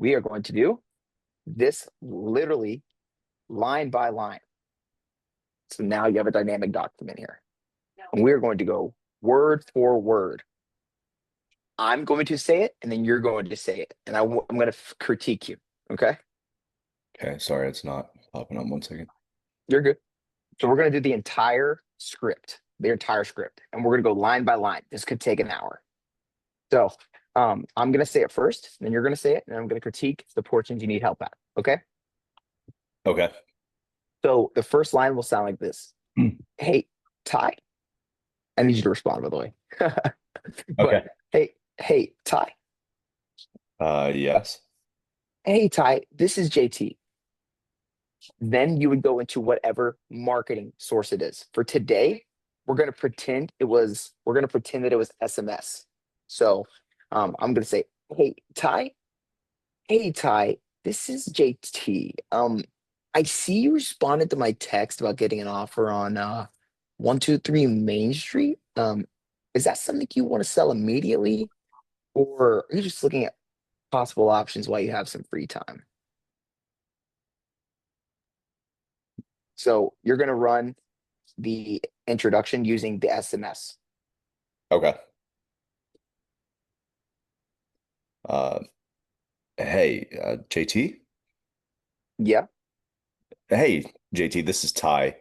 we are going to do this literally line by line. So now you have a dynamic document here. And we're going to go word for word. I'm going to say it, and then you're going to say it. And I'm going to critique you. Okay? Okay, sorry, it's not popping up. 1 second. You're good. So we're going to do the entire script. And we're going to go line by line. This could take an hour. So I'm going to say it first, then you're going to say it, and I'm going to critique the portions you need help at. Okay? Okay. So the first line will sound like this. Hey, Ty. I need you to respond, by the way. But Okay. hey, Ty. Yes. Hey, Ty, this is JT. Then you would go into whatever marketing source it is. For today, we're gonna pretend that it was SMS. So I'm gonna say, hey Ty, this is JT. I see you responded to my text about getting an offer on 123 Main Street. Is that something you want to sell immediately? Or are you just looking at possible options while you have some free time? So you're gonna run the introduction using the SMS. Okay. Uh, hey, JT. Yeah. Hey, JT, this is Ty.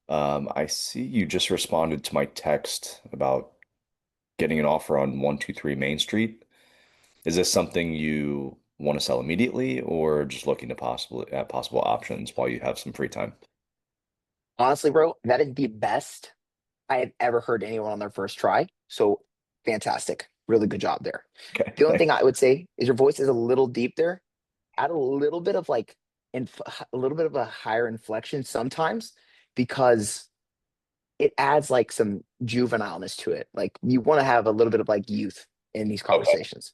I see you just responded to my text about getting an offer on 123 Main Street. Is this something you want to sell immediately or just looking to possible options while you have some free time? Honestly, bro, that is the best I have ever heard anyone on their first try. So fantastic. Really good job there. Okay, The only thing thanks. I would say is your voice is a little deep there. Add a little bit of a little bit of a higher inflection sometimes because it adds like some juvenileness to it. Like you want to have a little bit of like youth in these Okay. conversations.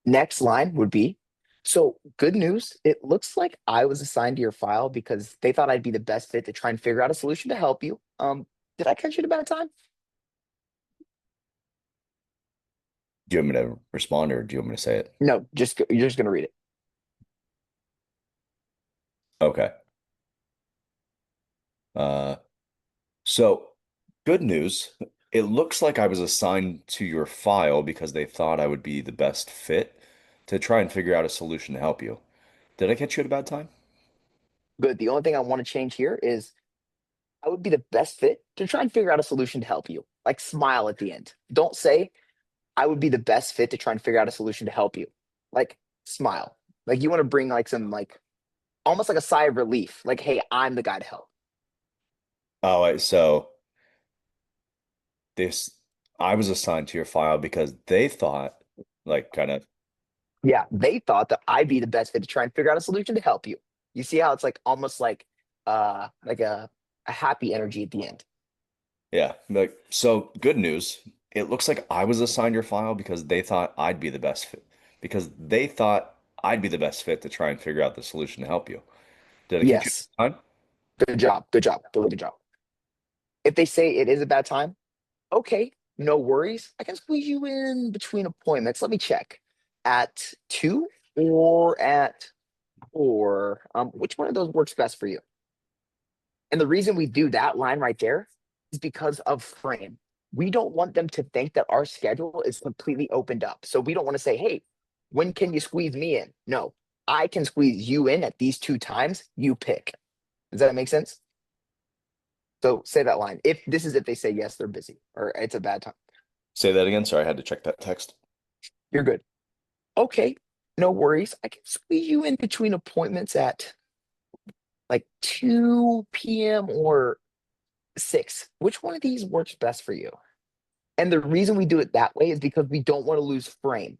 Next line would be, so good news. It looks like I was assigned to your file because they thought I'd be the best fit to try and figure out a solution to help you. Did I catch you at a bad time? Do you want me to respond or do you want me to say it? No, you're just gonna read it. Okay. Uh, so good news. It looks like I was assigned to your file because they thought I would be the best fit to try and figure out a solution to help you. Did I catch you at a bad time? Good. The only thing I want to change here is I would be the best fit to try and figure out a solution to help you. Like smile at the end. Don't say I would be the best fit to try and figure out a solution to help you. Like smile. Like you want to bring like some like almost like a sigh of relief. Like, hey, I'm the guy to help. Oh, so this I was assigned to your file because they thought like kind of Yeah, they thought that I'd be the best fit to try and figure out a solution to help you. You see how it's like almost like a happy energy at the end. yeah, like so good news. It looks like I was assigned your file because they thought I'd be the best fit because they thought I'd be the best fit to try and figure out the solution to help you. Did I catch you Yes. at the time? Good job. Good job. Really good job. If they say it is a bad time, okay, no worries. I can squeeze you in between appointments. Let me check. At 2 or at 4? Which one of those works best for you? And the reason we do that line right there is because of frame. We don't want them to think that our schedule is completely opened up. So we don't want to say, hey, when can you squeeze me in? No, I can squeeze you in at these two times. You pick. Does that make sense? So say that line. If they say yes, they're busy or it's a bad time. Say that again. Sorry, I had to check that text. You're good. Okay, no worries. I can squeeze you in between appointments at like 2 p.m. or 6. Which one of these works best for you? And the reason we do it that way is because we don't want to lose frame.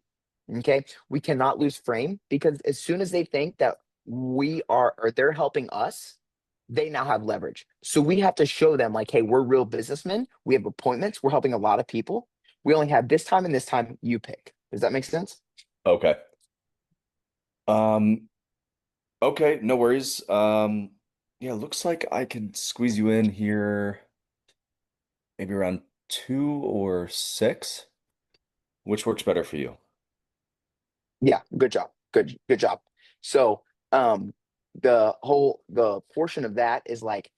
Okay. We cannot lose frame because as soon as they think that we are or they're helping us, they now have leverage. So we have to show them, like, hey, we're real businessmen. We have appointments. We're helping a lot of people. We only have this time and this time. You pick. Does that make sense? Okay. Um, okay, no worries. Yeah, looks like I could squeeze you in here maybe around 2 or 6. Which works better for you? Yeah, good job. Good job. So, um, the portion of that is like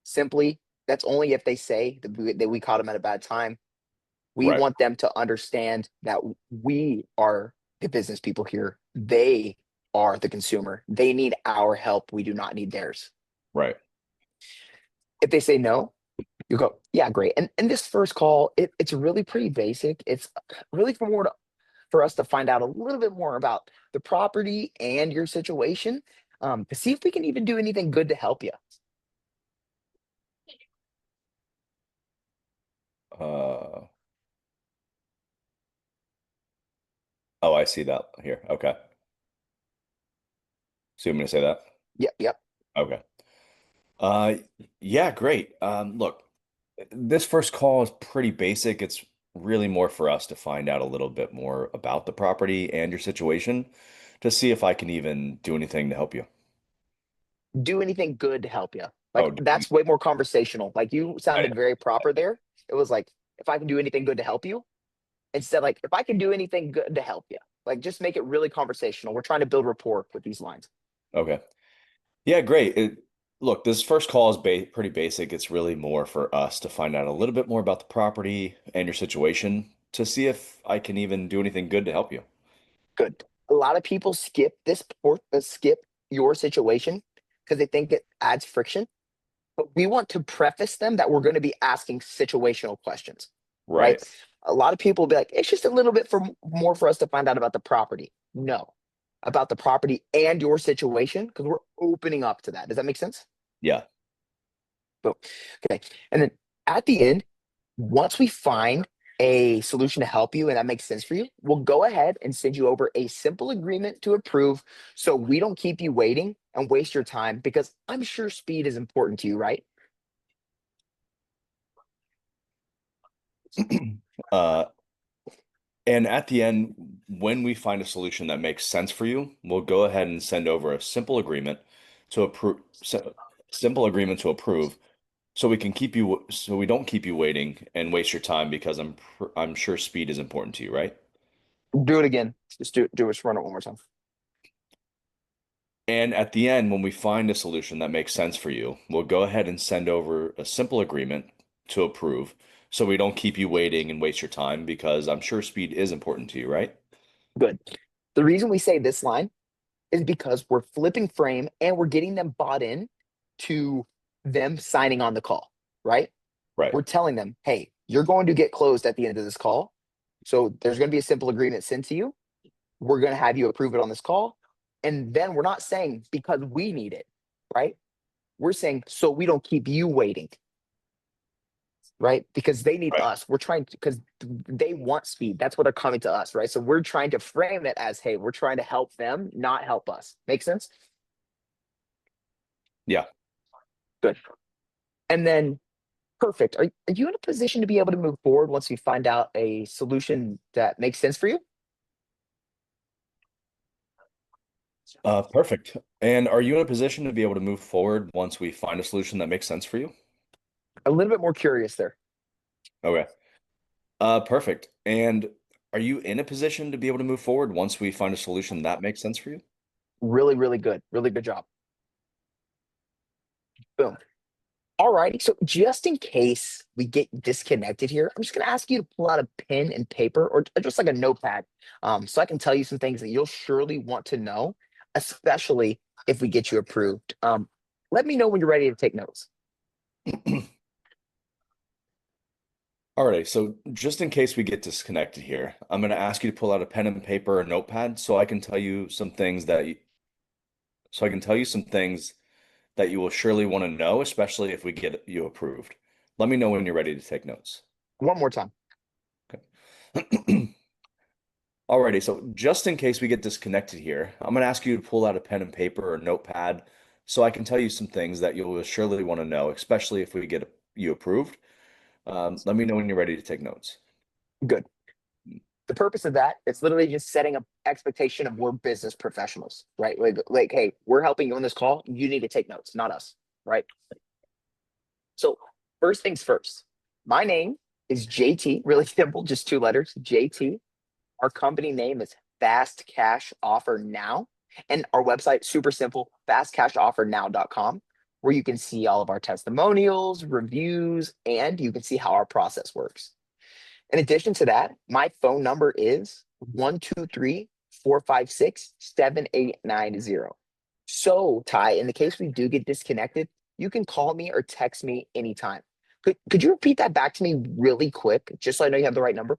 simply that's only if they say that we caught them at a bad time. We Right, want them to understand that we are the business people here. They are the consumer. They need our help. We do not need theirs. right. If they say no, you go, yeah, great. And this first call, it's really pretty basic. It's really for us to find out a little bit more about the property and your situation, to see if we can even do anything good to help you. Uh, oh, I see that here. Okay. So you want me to say that? Yep, yep. Okay. Uh, yeah, great. Look, this first call is pretty basic. It's really more for us to find out a little bit more about the property and your situation to see if I can even do anything to help you. Do anything good to help you. Oh, Like that's way more conversational. Like you I, sounded very proper there. It was like, if I can do anything good to help you, instead like if I can do anything good to help you. Like just make it really conversational. We're trying to build rapport with these lines. okay. Yeah, great. Look, this first call is ba pretty basic. It's really more for us to find out a little bit more about the property and your situation to see if I can even do anything good to help you. Good. A lot of people skip this port, skip your situation because they think it adds friction. But we want to preface them that we're going to be asking situational questions, right? Right, A lot of people will be like, it's just a little bit for more for us to find out about the property. No, about the property and your situation because we're opening up to that. Does that make sense? yeah. Boom. Okay. And then at the end, once we find a solution to help you and that makes sense for you, we'll go ahead and send you over a simple agreement to approve so we don't keep you waiting and waste your time because I'm sure speed is important to you, right? Uh, and at the end, when we find a solution that makes sense for you, we'll go ahead and send over a simple agreement to approve, so we can keep you, so we don't keep you waiting and waste your time because I'm sure speed is important to you, right? Do it again. Just do it. Just run it one more time. And at the end, when we find a solution that makes sense for you, we'll go ahead and send over a simple agreement to approve, so we don't keep you waiting and waste your time because I'm sure speed is important to you, right? Good. The reason we say this line is because we're flipping frame and we're getting them bought in to them signing on the call, right? Right. We're telling them, hey, you're going to get closed at the end of this call. So there's going to be a simple agreement sent to you. We're going to have you approve it on this call. And then we're not saying because we need it, right? We're saying so we don't keep you waiting, right? Because they need Right. us. We're trying to, because they want speed. That's what they're coming to us, right? So we're trying to frame it as, hey, we're trying to help them, not help us. Make sense? Yeah. Good. And then perfect. Are you in a position to be able to move forward once you find out a solution that makes sense for you? Perfect. And are you in a position to be able to move forward once we find a solution that makes sense for you? A little bit more curious there. Okay. Perfect. And are you in a position to be able to move forward once we find a solution that makes sense for you? Really, really good. Really good job. Boom. All righty. So just in case we get disconnected here, I'm just going to ask you to pull out a pen and paper or just like a notepad, so I can tell you some things that you'll surely want to know, especially if we get you approved. Let me know when you're ready to take notes. Alrighty, so just in case we get disconnected here, I'm going to ask you to pull out a pen and paper or notepad so I can tell you some things that you will surely want to know, especially if we get you approved. Let me know when you're ready to take notes. One more time. Okay. Alrighty, so just in case we get disconnected here, I'm going to ask you to pull out a pen and paper or notepad so I can tell you some things that you'll surely want to know, especially if we get you approved. Let me know when you're ready to take notes. Good. The purpose of that, it's literally just setting up expectation of we're business professionals, right? Like, hey, we're helping you on this call. You need to take notes, not us, right? So first things first, my name is JT, really simple, just two letters, JT. Our company name is fast cash offer now. And our website, super simple, fastcashoffernow.com, where you can see all of our testimonials, reviews, and you can see how our process works. In addition to that, my phone number is 123-456-7890. So, Ty, in the case we do get disconnected, you can call me or text me anytime. Could you repeat that back to me really quick, just so I know you have the right number?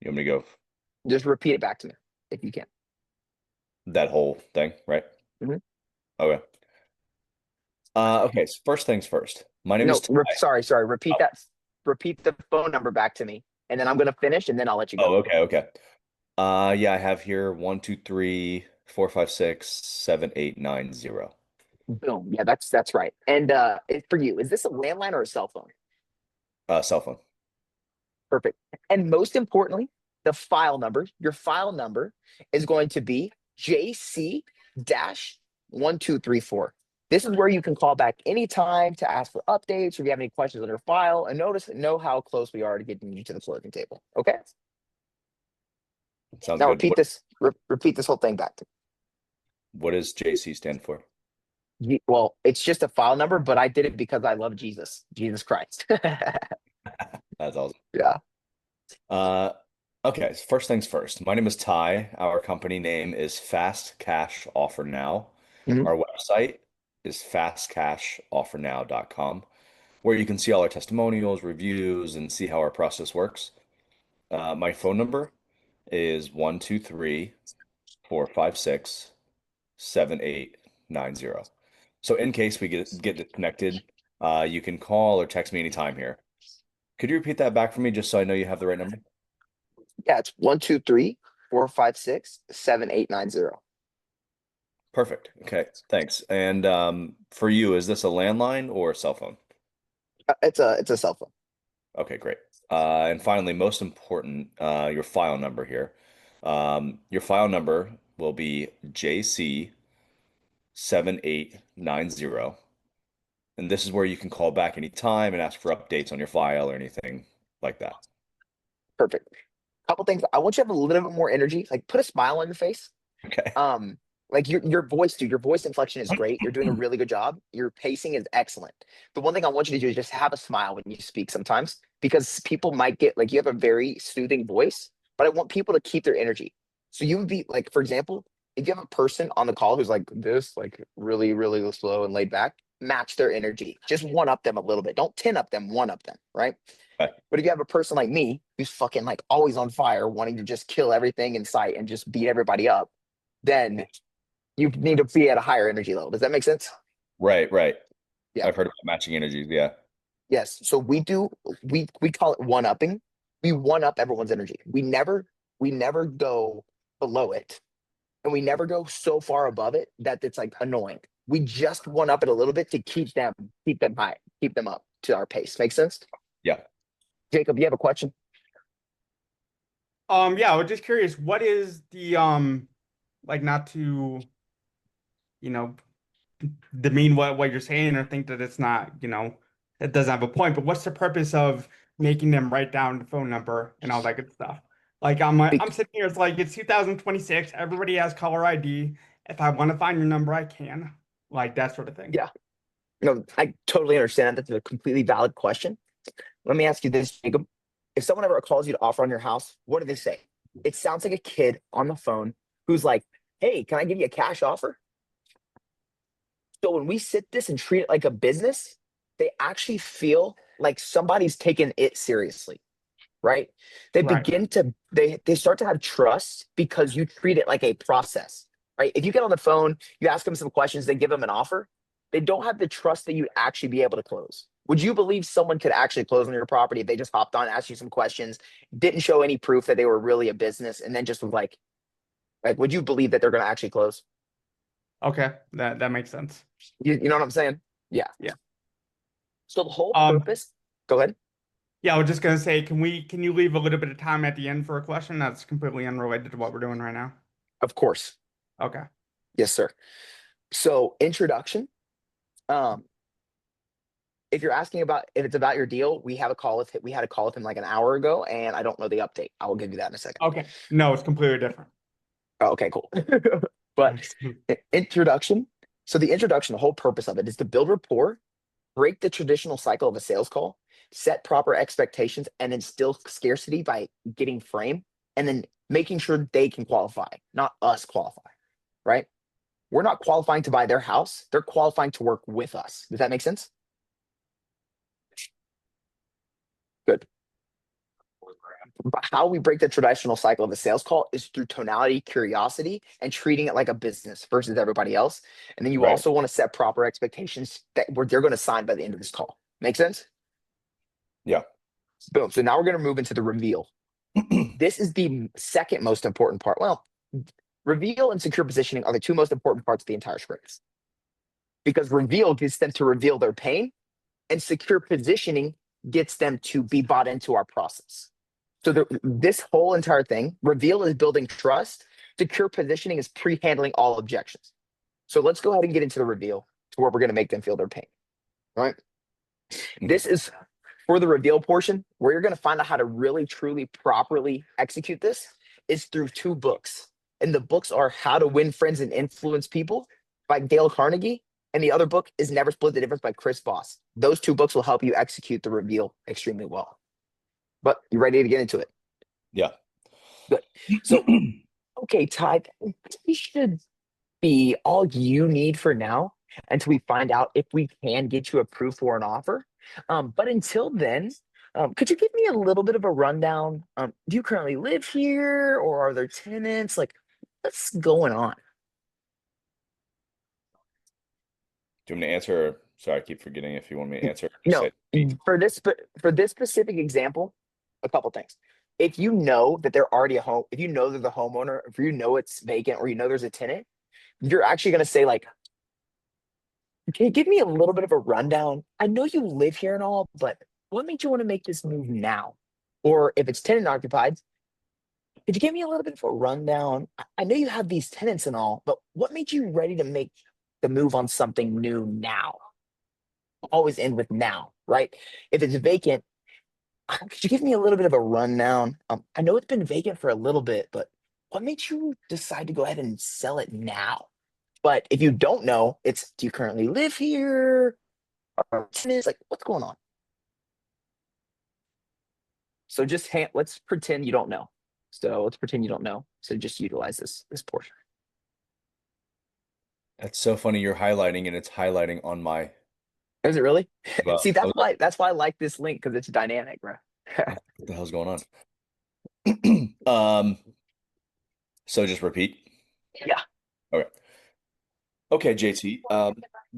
You want me to go Just repeat it back to me if you can. that whole thing, right? Mhm. Okay. Okay, so first things first. My name is No, Ty. sorry. Repeat Oh, that. Repeat the phone number back to me, and then I'm gonna finish, and then I'll let you go. okay. Yeah, I have here 123-456-7890. Boom. Yeah, that's right. And for you, is this a landline or a cell phone? Cell phone. Perfect. And most importantly, the file number, your file number is going to be JC-1234. This is where you can call back anytime to ask for updates or if you have any questions on your file and know how close we are to getting you to the closing table. Okay. Sounds Now good. repeat this whole thing back to What does JC stand for? me. Well, it's just a file number, but I did it because I love Jesus Christ. That's awesome. Yeah. Uh, okay, so first things first. My name is Ty. Our company name is Fast Cash Offer Now. Mhm. Our website is fastcashoffernow.com, where you can see all our testimonials, reviews, and see how our process works. My phone number is 123-456-7890. So in case we get disconnected, you can call or text me anytime here. Could you repeat that back for me just so I know you have the right number? Yeah, it's 123-456-7890. Perfect. Okay, thanks. And for you, is this a landline or a cell phone? It's a cell phone. Okay, great. And finally, most important, your file number here. Your file number will be JC-7890. And this is where you can call back anytime and ask for updates on your file or anything like that. Perfect. Couple things. I want you to have a little bit more energy. Like put a smile on your face. Okay. Um, like your voice, dude, your voice inflection is great. You're doing a really good job. Your pacing is excellent. The one thing I want you to do is just have a smile when you speak sometimes because people might get like you have a very soothing voice, but I want people to keep their energy. So you would be like, for example, if you have a person on the call who's like this, like really, really slow and laid back, match their energy. Just one up them a little bit. Don't 10 up them, one up them, right? Okay. But if you have a person like me who's fucking like always on fire, wanting to just kill everything in sight and just beat everybody up, then you need to be at a higher energy level. Does that make sense? Right, right. Yeah. I've heard about matching energies. Yeah. Yes. So we call it one upping. We one up everyone's energy. We never go below it, and we never go so far above it that it's like annoying. We just one up it a little bit to keep them high, keep them up to our pace. Make sense? Yeah. Jacob, you have a question? Yeah, I was just curious, what is the like not to, you know, demean what you're saying or think that it's not, it doesn't have a point, but what's the purpose of making them write down the phone number and all that good stuff? Like I'm Bec- sitting here, it's like it's 2026, everybody has caller ID. If I want to find your number, I can. Like that sort of thing. yeah. No, I totally understand. That's a completely valid question. Let me ask you this, Jacob. If someone ever calls you to offer on your house, what do they say? It sounds like a kid on the phone who's like, hey, can I give you a cash offer? So when we sit this and treat it like a business, they actually feel like somebody's taking it seriously, right? They Right. begin to they start to have trust because you treat it like a process, right? If you get on the phone, you ask them some questions, they give them an offer, they don't have the trust that you'd actually be able to close. Would you believe someone could actually close on your property if they just hopped on, asked you some questions, didn't show any proof that they were really a business, and then just was like, would you believe that they're going to actually close? Okay. That makes sense. You know what I'm saying? Yeah. Yeah. So the whole Um, purpose, go ahead. yeah, I was just gonna say, can you leave a little bit of time at the end for a question that's completely unrelated to what we're doing right now? Of course. Okay. Yes, sir. So introduction. Um, If you're asking about if it's about your deal, we had a call with him like an hour ago, and I don't know the update. I will give you that in a second. Okay. No, it's completely different. Oh, okay, cool. But introduction. So the introduction, the whole purpose of it is to build rapport, break the traditional cycle of a sales call, set proper expectations, and instill scarcity by getting frame, and then making sure they can qualify, not us qualify, right? We're not qualifying to buy their house. They're qualifying to work with us. Does that make sense? Good. But how we break the traditional cycle of a sales call is through tonality, curiosity, and treating it like a business versus everybody else. And then you Right. also want to set proper expectations that where they're going to sign by the end of this call. Make sense? Yeah. Boom. So now we're going to move into the reveal. This is the second most important part. Well, reveal and secure positioning are the two most important parts of the entire script because reveal gets them to reveal their pain, and secure positioning gets them to be bought into our process. So this whole entire thing, reveal is building trust. Secure positioning is pre-handling all objections. So let's go ahead and get into the reveal to where we're going to make them feel their pain. All right. Mhm. This is for the reveal portion where you're going to find out how to really, truly, properly execute this is through two books. And the books are How to Win Friends and Influence People by Dale Carnegie. And the other book is Never Split the Difference by Chris Voss. Those two books will help you execute the reveal extremely well. But you ready to get into it? Yeah. Good. So, okay, Ty, this should be all you need for now until we find out if we can get you approved for an offer. But until then, could you give me a little bit of a rundown? Do you currently live here or are there tenants? Like, what's going on? Do you want me to answer? Sorry, I keep forgetting if you want me to answer. Just No, say repeat. for this specific example, a couple things. If you know that they're already a home, if you know they're the homeowner, if you know it's vacant or you know there's a tenant, you're actually going to say like, can you give me a little bit of a rundown? I know you live here and all, but what made you want to make this move now? Or if it's tenant occupied, could you give me a little bit of a rundown? I know you have these tenants and all, but what made you ready to make the move on something new now? Always end with now, right? If it's vacant, could you give me a little bit of a rundown? I know it's been vacant for a little bit, but what made you decide to go ahead and sell it now? But if you don't know, it's do you currently live here? Or tenants, like what's going on? So let's pretend you don't know. So let's pretend you don't know. So just utilize this portion. That's so funny. You're highlighting and it's highlighting on my Is it really? well, See, that's why I like this link because it's dynamic, bro. what the hell's going on? So just repeat. Yeah, Okay. Okay, JT.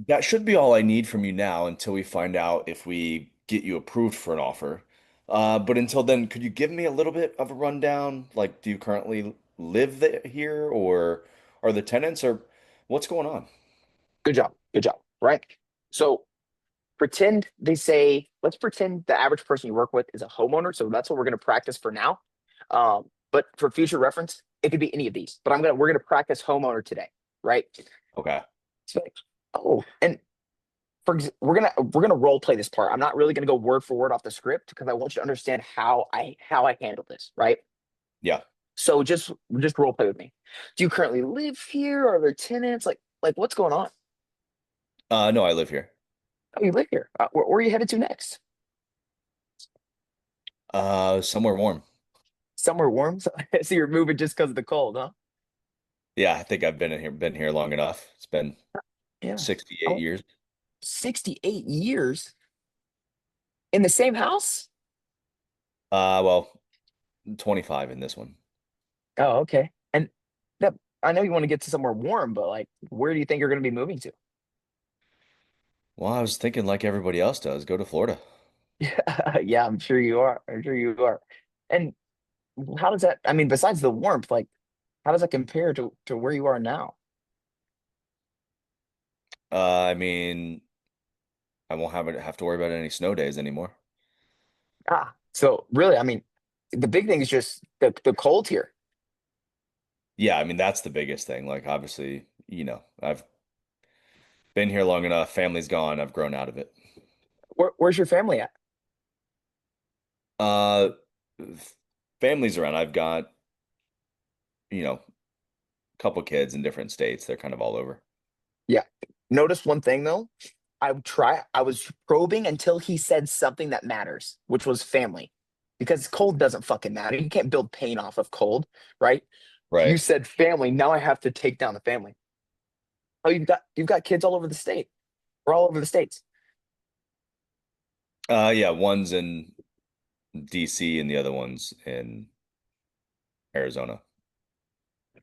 That should be all I need from you now until we find out if we get you approved for an offer. But until then, could you give me a little bit of a rundown? Like, do you currently live here, or are the tenants, or what's going on? good job, good job. Right. So pretend they say, let's pretend the average person you work with is a homeowner. So that's what we're going to practice for now. But for future reference, it could be any of these. But we're gonna practice homeowner today, right? Okay. So, oh, and we're gonna role play this part. I'm not really gonna go word for word off the script because I want you to understand how I handle this, right? Yeah. So just role play with me. Do you currently live here? Are there tenants? Like what's going on? No, I live here. Oh, you live here. Where are you headed to next? Somewhere warm. Somewhere warm. So you're moving just because of the cold, huh? Yeah, I think I've been here long enough. It's been Yeah. 68 Oh, years. 68 years in the same house? Well, 25 in this one. Oh, okay. And that I know you want to get to somewhere warm, but like, where do you think you're going to be moving to? Well, I was thinking like everybody else does, go to Florida. Yeah, yeah, I'm sure you are. I'm sure you are. And how does that, I mean, besides the warmth, like, how does that compare to where you are now? I mean, I won't have to worry about any snow days anymore. So really, I mean, the big thing is just the cold here. Yeah, I mean that's the biggest thing. Like obviously, I've been here long enough, family's gone, I've grown out of it. Where's your family at? Uh, Families around. I've got, a couple kids in different states. They're kind of all over. Yeah. Notice one thing though. I was probing until he said something that matters, which was family. Because cold doesn't fucking matter. You can't build pain off of cold, right? You Right. said family. Now I have to take down the family. Oh, you've got kids all over the state. We're all over the states. Yeah, one's in DC and the other one's in Arizona.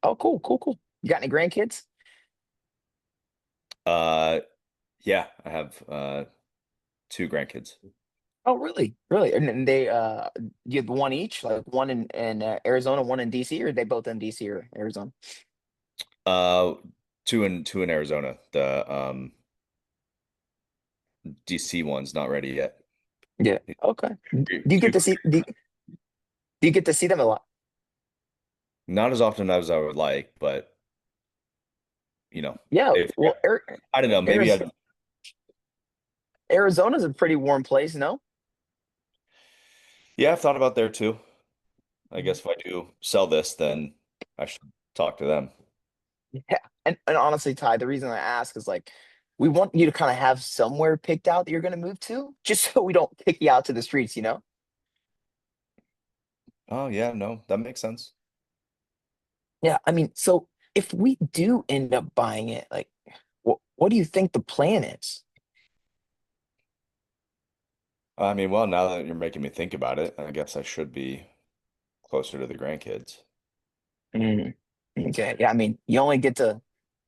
Oh, cool, cool, cool. You got any grandkids? Uh, yeah, I have two grandkids. Oh, really? Really? And they you have one each, like one in Arizona, one in DC, or are they both in DC or Arizona? Uh, two in Arizona. The DC one's not ready yet. Yeah. Okay. Do you get Two, to see do you get to see them a lot? not as often as I would like, but Yeah. if Well, I don't know, maybe Ariz- I. Arizona's a pretty warm place, no? Yeah, I've thought about there too. I Mhm. guess if I do sell this, then I should talk to them. Yeah. And honestly, Ty, the reason I ask is like we want you to kind of have somewhere picked out that you're going to move to, just so we don't kick you out to the streets, you know? Oh yeah, no, that makes sense. Yeah. I mean, so if we do end up buying it, like, what do you think the plan is? I mean, well, now that you're making me think about it, I guess I should be closer to the grandkids. Mm, okay. Yeah. I mean, you only get to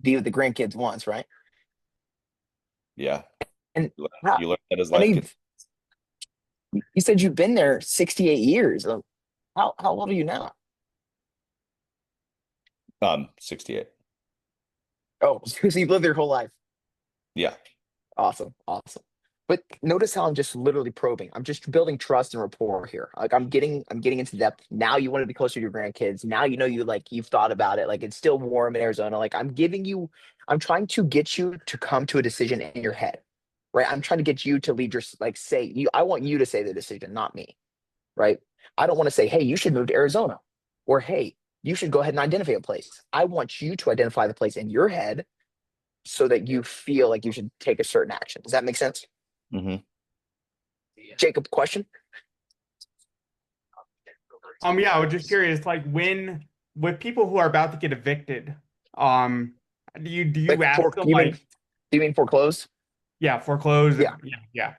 be with the grandkids once, right? Yeah, And how, you learn that as I know life gets. you said you've been there 68 years. How old are you now? 68. Oh, so you've lived your whole life. Yeah. Awesome, awesome. But notice how I'm just literally probing. I'm just building trust and rapport here. Like I'm getting into depth. Now you want to be closer to your grandkids. Now you know you've thought about it. Like it's still warm in Arizona. Like I'm trying to get you to come to a decision in your head. Right? I'm trying to get you to lead your like say you I want you to say the decision, not me. Right? I don't want to say, hey, you should move to Arizona. Or hey, you should go ahead and identify a place. I want you to identify the place in your head so that you feel like you should take a certain action. Does that make sense? Hmm. Jacob, question? Yeah, I was just curious, like when with people who are about to get evicted, um, do you Like ask for them like, you mean foreclosed? yeah, foreclose? Yeah, Yeah, yeah.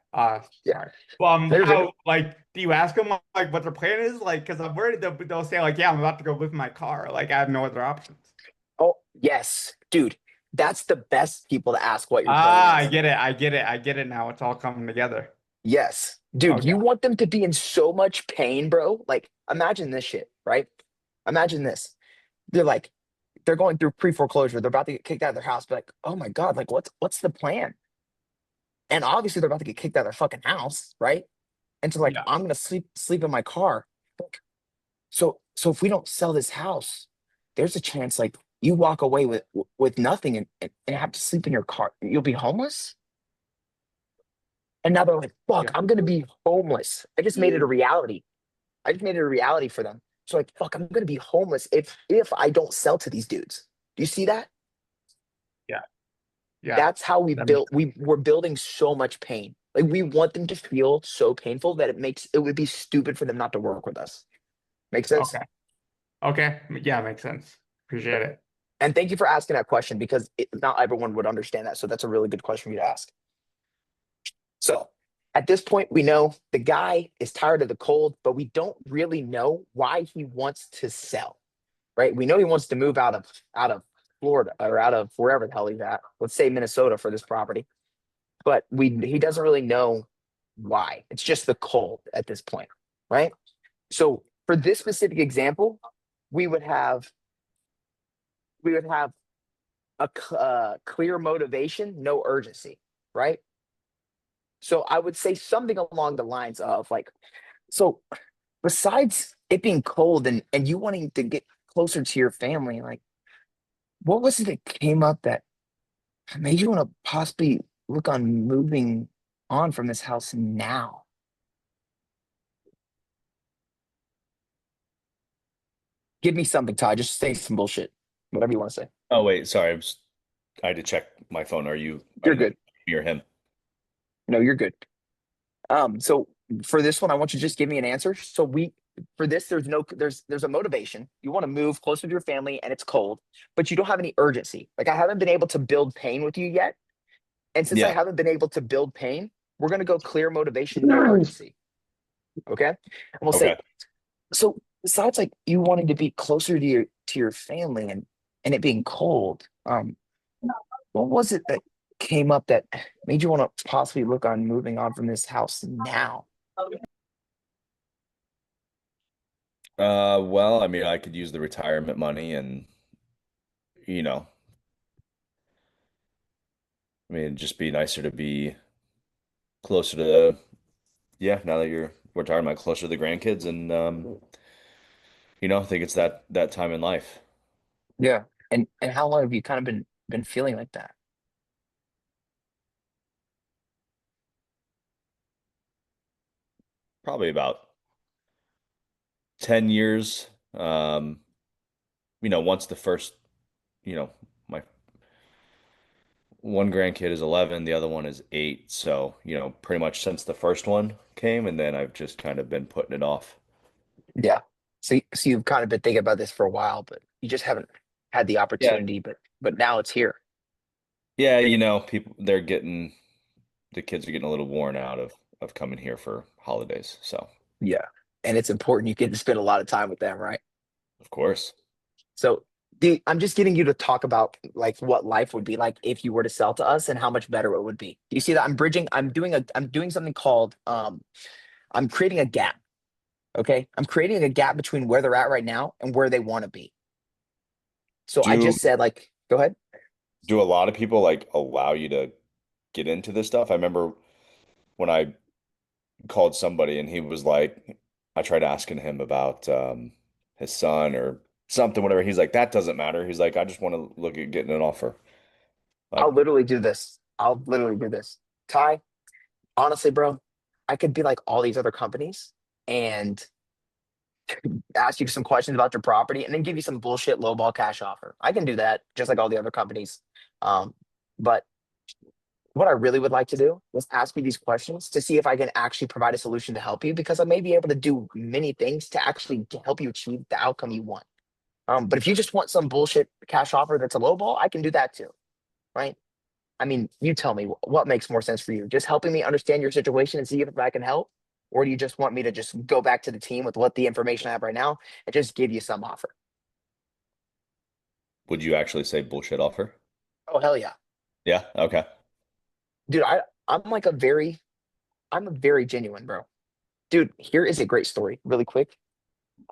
yeah. Sorry. Well, They're good. how like do you ask them like what their plan is? Like, because I'm worried they'll say like, yeah, I'm about to go live in my car. Like, I have no other options. Oh, yes, dude. That's the best people to ask what your plan Ah, I is. get it. I get it. I get it now. It's all coming together. Yes. Dude, Okay. you want them to be in so much pain, bro. Like, imagine this shit, right? Imagine this. They're like, they're going through pre-foreclosure. They're about to get kicked out of their house. But like, oh my God, like what's the plan? And obviously they're about to get kicked out of their fucking house, right? And so like, Yeah. I'm gonna sleep in my car. Like, so if we don't sell this house, there's a chance like you walk away with nothing and have to sleep in your car. You'll be homeless. And now they're like, fuck, Yeah. I'm gonna be homeless. I just made it a reality. I just made it a reality for them. So like, fuck, I'm gonna be homeless if I don't sell to these dudes. Do you see that? Yeah. Yeah. That's how we That makes built. We're building so much pain. Like we want them to feel so painful that it would be stupid for them not to work with us. Make sense? okay. Okay. Yeah, makes sense. Appreciate it. And thank you for asking that question because not everyone would understand that. So that's a really good question for you to ask. So at this point, we know the guy is tired of the cold, but we don't really know why he wants to sell, right? We know he wants to move out of Florida or out of wherever the hell he's at. Let's say Minnesota for this property, but he doesn't really know why. It's just the cold at this point, right? So for this specific example, we would have we would have clear motivation, no urgency, right? So I would say something along the lines of like, so besides it being cold and you wanting to get closer to your family, like what was it that came up that made you want to possibly look on moving? on from this house now. Give me something, Ty. Just say some bullshit. Whatever you want to say. Oh wait, sorry. I had to check my phone. I You're didn't know if good. you hear him. No, you're good. So for this one, I want you to just give me an answer. So for this, there's a motivation. You want to move closer to your family and it's cold, but you don't have any urgency. Like I haven't been able to build pain with you yet. And since I Yeah. haven't been able to build pain, we're gonna go clear motivation, no urgency. Okay. And we'll say, Okay. so besides like you wanting to be closer to your family and it being cold, what was it that came up that made you want to possibly look on moving on from this house now? Well, I mean, I could use the retirement money and, you know, I mean, it'd just be nicer to be closer to, yeah, now that you're retired, I'm closer to the grandkids and, I think it's that time in life. Yeah. And how long have you kind of been feeling like that? Probably about 10 years. Once the first, my one grandkid is 11, the other one is 8. So, pretty much since the first one came, and then I've just kind of been putting it off. Yeah. So you've kind of been thinking about this for a while, but you just haven't had the Yeah. opportunity, but now it's here. Yeah, people the kids are getting a little worn out of coming here for holidays. So, Yeah. And it's important you get to spend a lot of time with them, right? of course. So I'm just getting you to talk about like what life would be like if you were to sell to us and how much better it would be. Do you see that? I'm doing something called I'm creating a gap. Okay. I'm creating a gap between where they're at right now and where they want to be. So I Do just said, like, go ahead. do a lot of people like allow you to get into this stuff? I remember when I called somebody and he was like, I tried asking him about his son or something, whatever. He's like, that doesn't matter. He's like, I just want to look at getting an offer. I'll Like, literally do this. I'll literally do this. Ty, honestly, bro, I could be like all these other companies and ask you some questions about your property and then give you some bullshit lowball cash offer. I can do that just like all the other companies. But what I really would like to do is ask you these questions to see if I can actually provide a solution to help you because I may be able to do many things to actually help you achieve the outcome you want. But if you just want some bullshit cash offer that's a lowball, I can do that too, right? I mean, you tell me what makes more sense for you. Just helping me understand your situation and see if I can help, or do you just want me to just go back to the team with what the information I have right now and just give you some offer? would you actually say bullshit offer? Oh hell yeah, Yeah. Okay. dude. I'm like I'm a very genuine bro, dude. Here is a great story, really quick.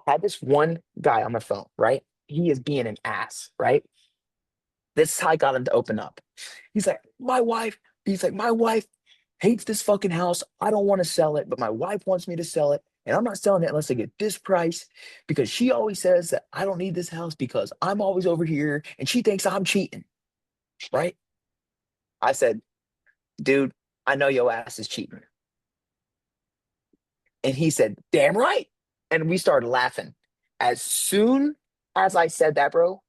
I had this one guy on the phone, right? He is being an ass, right? This is how I got him to open up. He's like, my wife hates this fucking house. I don't want to sell it, but my wife wants me to sell it. And I'm not selling it unless I get this price because she always says that I don't need this house because I'm always over here and she thinks I'm cheating. Right. I said, dude, I know your ass is cheating. And he said, damn right. And we started laughing. As soon as I said that, bro,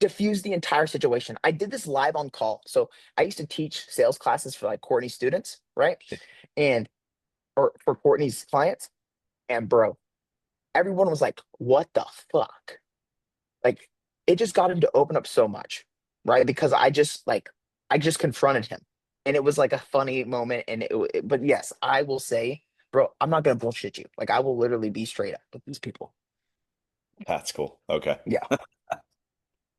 diffuse the entire situation. I did this live on call. So I used to teach sales classes for like Courtney's students, right? And or for Courtney's clients. And bro, everyone was like, what the fuck? Like it just got him to open up so much, right? Because I just confronted him. And it was like a funny moment. And but yes, I will say, bro, I'm not gonna bullshit you. Like I will literally be straight up with these people. That's cool. Okay. Yeah.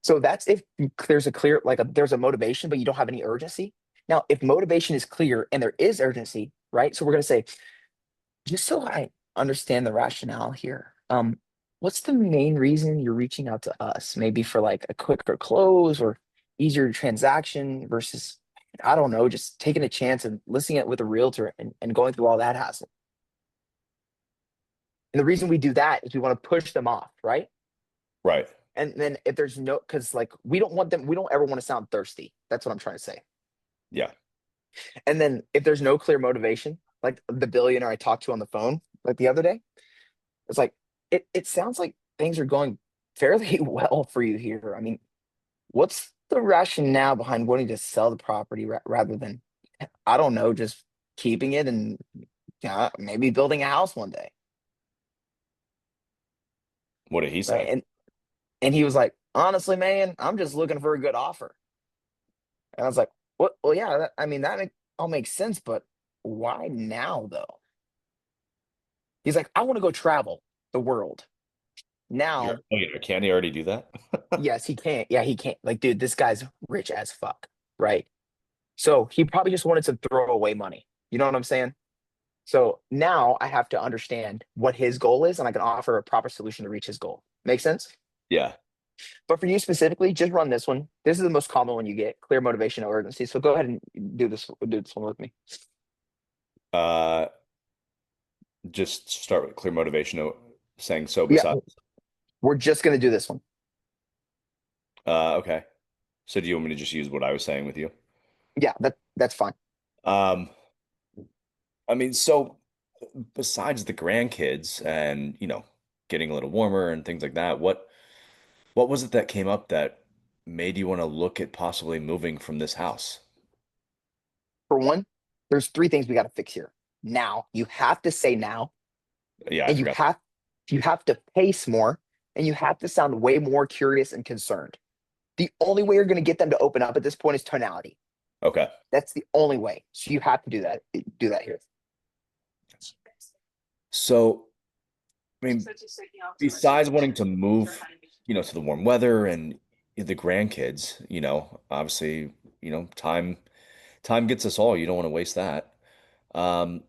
So that's if there's a clear, there's a motivation, but you don't have any urgency. Now, if motivation is clear and there is urgency, right? So we're going to say, just so I understand the rationale here, what's the main reason you're reaching out to us? Maybe for like a quicker close or easier transaction versus, I don't know, just taking a chance and listing it with a realtor and going through all that hassle. And the reason we do that is we want to push them off, right? Right. And then if there's no, because like we don't ever want to sound thirsty. That's what I'm trying to say. Yeah. And then if there's no clear motivation, like the billionaire I talked to on the phone like the other day, it's like it sounds like things are going fairly well for you here. I mean, what's the rationale behind wanting to sell the property rather than, I don't know, just keeping it and maybe building a house one day, What did he right? say? And he was like, honestly, man, I'm just looking for a good offer. And I was like, what? Well, yeah, I mean all makes sense, but why now though? He's like, I want to go travel the world. You're, Now, oh, yeah, can he already do that? yes, he can't. Yeah, he can't. Like, dude, this guy's rich as fuck, right? So he probably just wanted to throw away money. You know what I'm saying? So now I have to understand what his goal is, and I can offer a proper solution to reach his goal. Make sense? Yeah. But for you specifically, just run this one. This is the most common one you get: clear motivation, no urgency. So go ahead and do this one with me. Uh, just start with clear motivation, saying so Yeah, besides. we're just gonna do this one. Okay. So do you want me to just use what I was saying with you? Yeah, that's fine. Um, I mean, so besides the grandkids and, getting a little warmer and things like that, what was it that came up that made you want to look at possibly moving from this house? For one, there's three things we got to fix here. Now, you have to say now, Yeah, I and forgot. you have to pace more, and you have to sound way more curious and concerned. The only way you're going to get them to open up at this point is tonality. Okay. That's the only way. So you have to do that. Do that here. So, I mean, besides wanting to move, to the warm weather and the grandkids, obviously, time gets us all. You don't want to waste that. Um,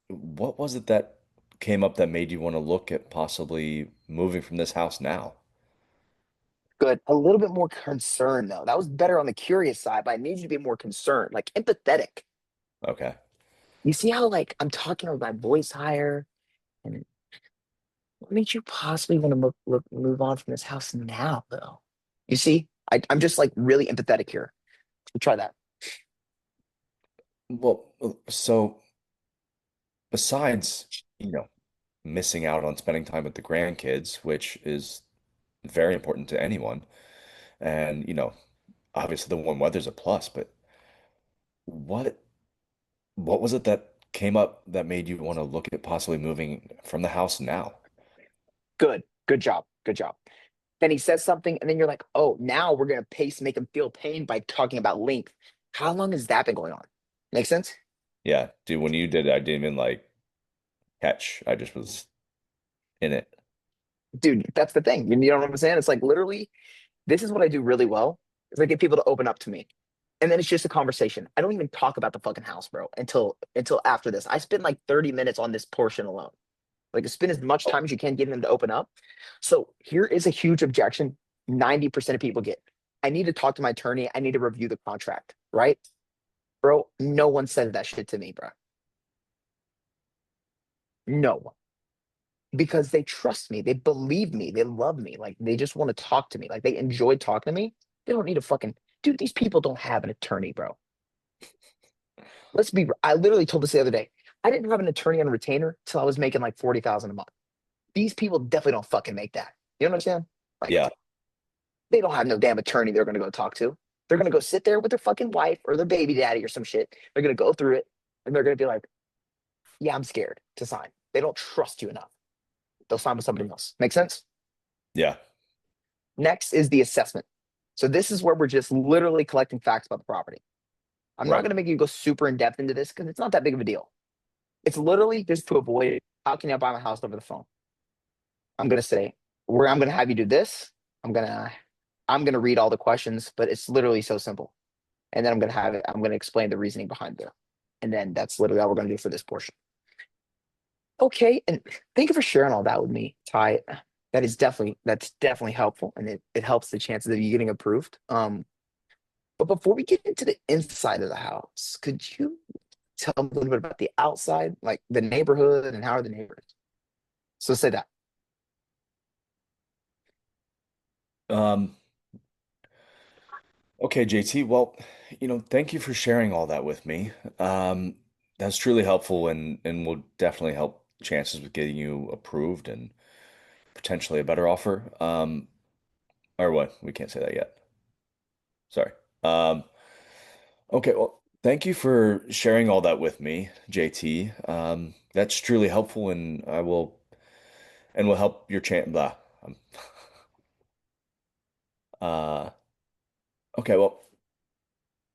what was it that came up that made you want to look at possibly moving from this house now? Good. A little bit more concerned though. That was better on the curious side, but I need you to be more concerned, like empathetic. Okay. You see how like I'm talking with my voice higher, and what makes you possibly want to move on from this house now, though? You see, I'm just like really empathetic here. Try that. Well, so besides, missing out on spending time with the grandkids, which is very important to anyone, and, obviously the warm weather's a plus, but what what was it that came up that made you want to look at possibly moving from the house now? Good. Good job. Good job. Then he says something, and then you're like, oh, now we're gonna pace, make him feel pain by talking about length. How long has that been going on? Make sense? Yeah, dude, when you did it, I didn't even like catch. I just was in it. Dude, that's the thing. You know what I'm saying? It's like literally, this is what I do really well. Is I get people to open up to me. And then it's just a conversation. I don't even talk about the fucking house, bro, until after this. I spend like 30 minutes on this portion alone. Like spend as much time as you can getting them to open up. So here is a huge objection 90% of people get. I need to talk to my attorney. I need to review the contract, right? Bro, no one says that shit to me, bro. No one. Because they trust me. They believe me. They love me. Like they just want to talk to me. Like they enjoy talking to me. They don't need a fucking dude. These people don't have an attorney, bro. Let's be. I literally told this the other day. I didn't have an attorney on retainer till I was making like 40,000 a month. These people definitely don't fucking make that. You know what I'm saying? Like Yeah, they don't have no damn attorney they're gonna go talk to. They're gonna go sit there with their fucking wife or their baby daddy or some shit. They're gonna go through it and they're gonna be like, "Yeah, I'm scared to sign." They don't trust you enough. They'll sign with somebody else. Make sense? yeah, Next is the assessment. So this is where we're just literally collecting facts about the property. I'm not right. gonna make you go super in depth into this because it's not that big of a deal. It's literally just to avoid how can I buy my house over the phone? I'm gonna say where I'm gonna have you do this. I'm gonna I'm gonna read all the questions, but it's literally so simple. And then I'm gonna explain the reasoning behind it. And then that's literally all we're gonna do for this portion. Okay, and thank you for sharing all that with me, Ty. That's definitely helpful, and it helps the chances of you getting approved. But before we get into the inside of the house, could you tell me a little bit about the outside, like the neighborhood and how are the neighbors? So say that. Um, Okay, JT. Well, thank you for sharing all that with me. Um, that's truly helpful and will definitely help chances with getting you approved and potentially a better offer. Or what? We can't say that yet. Sorry. Um, okay, well, thank you for sharing all that with me, JT. That's truly helpful and will help your chance. Blah. Uh, okay, well,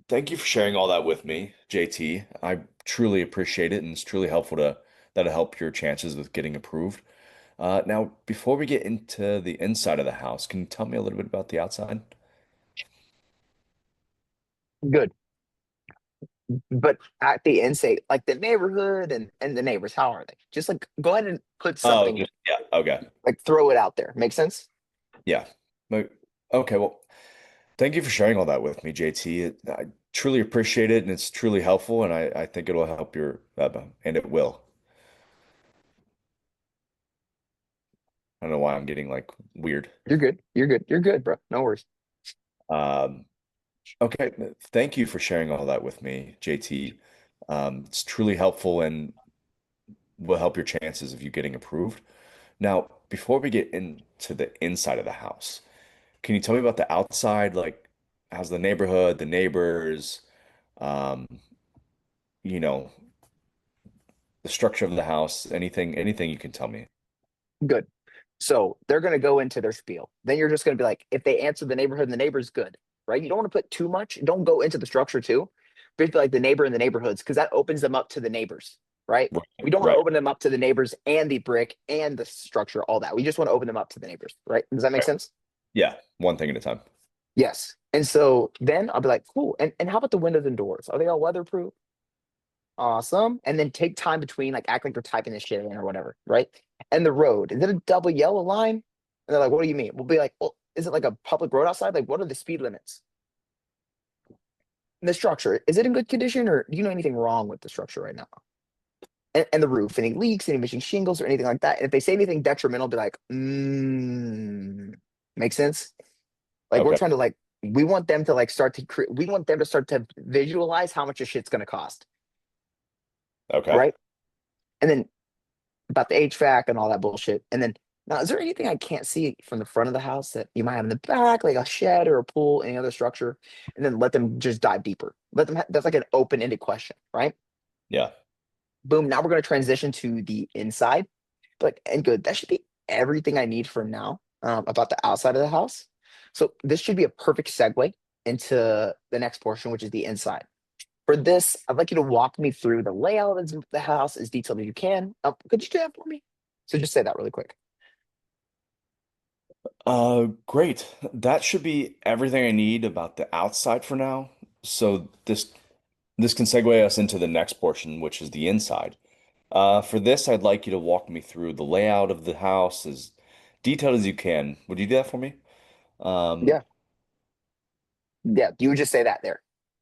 thank you for sharing all that with me, JT. I truly appreciate it, and it's truly helpful that'll help your chances with getting approved. Now, before we get into the inside of the house, can you tell me a little bit about the outside? Good. But at the end, say like the neighborhood and the neighbors, how are they? Just like go ahead and put Oh, something, just yeah, okay. like throw it out there. Make sense? Yeah. Mo- Okay, well, thank you for sharing all that with me, JT. I truly appreciate it, and it's truly helpful, and I think it'll help and it will. I don't know why I'm getting like weird. You're good. You're good. You're good, bro. No worries. Um, okay, thank you for sharing all that with me, JT. It's truly helpful and will help your chances of you getting approved. Now, before we get into the inside of the house, can you tell me about the outside? Like, how's the neighborhood, the neighbors, um, you know, the structure of the house, anything you can tell me. Good. So they're going to go into their spiel. Then you're just going to be like, if they answer the neighborhood and the neighbor's good, right? You don't want to put too much. Don't go into the structure too. But like the neighbor and the neighborhoods, because that opens them up to the neighbors, right? Right, We don't want to right, open them up to the neighbors and the brick and the structure, all that. We just want to open them up to the neighbors, right? Does that make right. sense? Yeah, one thing at a time. Yes. And so then I'll be like, cool. And how about the windows and doors? Are they all weatherproof? Awesome. And then take time between, like, act like you're typing this shit in or whatever, right? And the road, is it a double yellow line? And they're like, what do you mean? We'll be like, well, is it like a public road outside? Like, what are the speed limits? And the structure, is it in good condition, or do you know anything wrong with the structure right now? And the roof, any leaks, any missing shingles or anything like that? And if they say anything detrimental, be like, make sense? Like, we're Okay, trying to, like, we want them to like start to create, we want them to start to visualize how much your shit's going to cost, okay. right? And then about the HVAC and all that bullshit. And then now, is there anything I can't see from the front of the house that you might have in the back, like a shed or a pool, any other structure? And then let them just dive deeper. That's like an open-ended question, right? Yeah. Boom. Now we're going to transition to the inside. But and good. That should be everything I need for now about the outside of the house. So this should be a perfect segue into the next portion, which is the inside. For this, I'd like you to walk me through the layout of the house as detailed as you can. Could you do that for me? So just say that really quick. Great. That should be everything I need about the outside for now. So this can segue us into the next portion, which is the inside. For this, I'd like you to walk me through the layout of the house as detailed as you can. Would you do that for me? Um, Yeah, yeah. You would just say that there.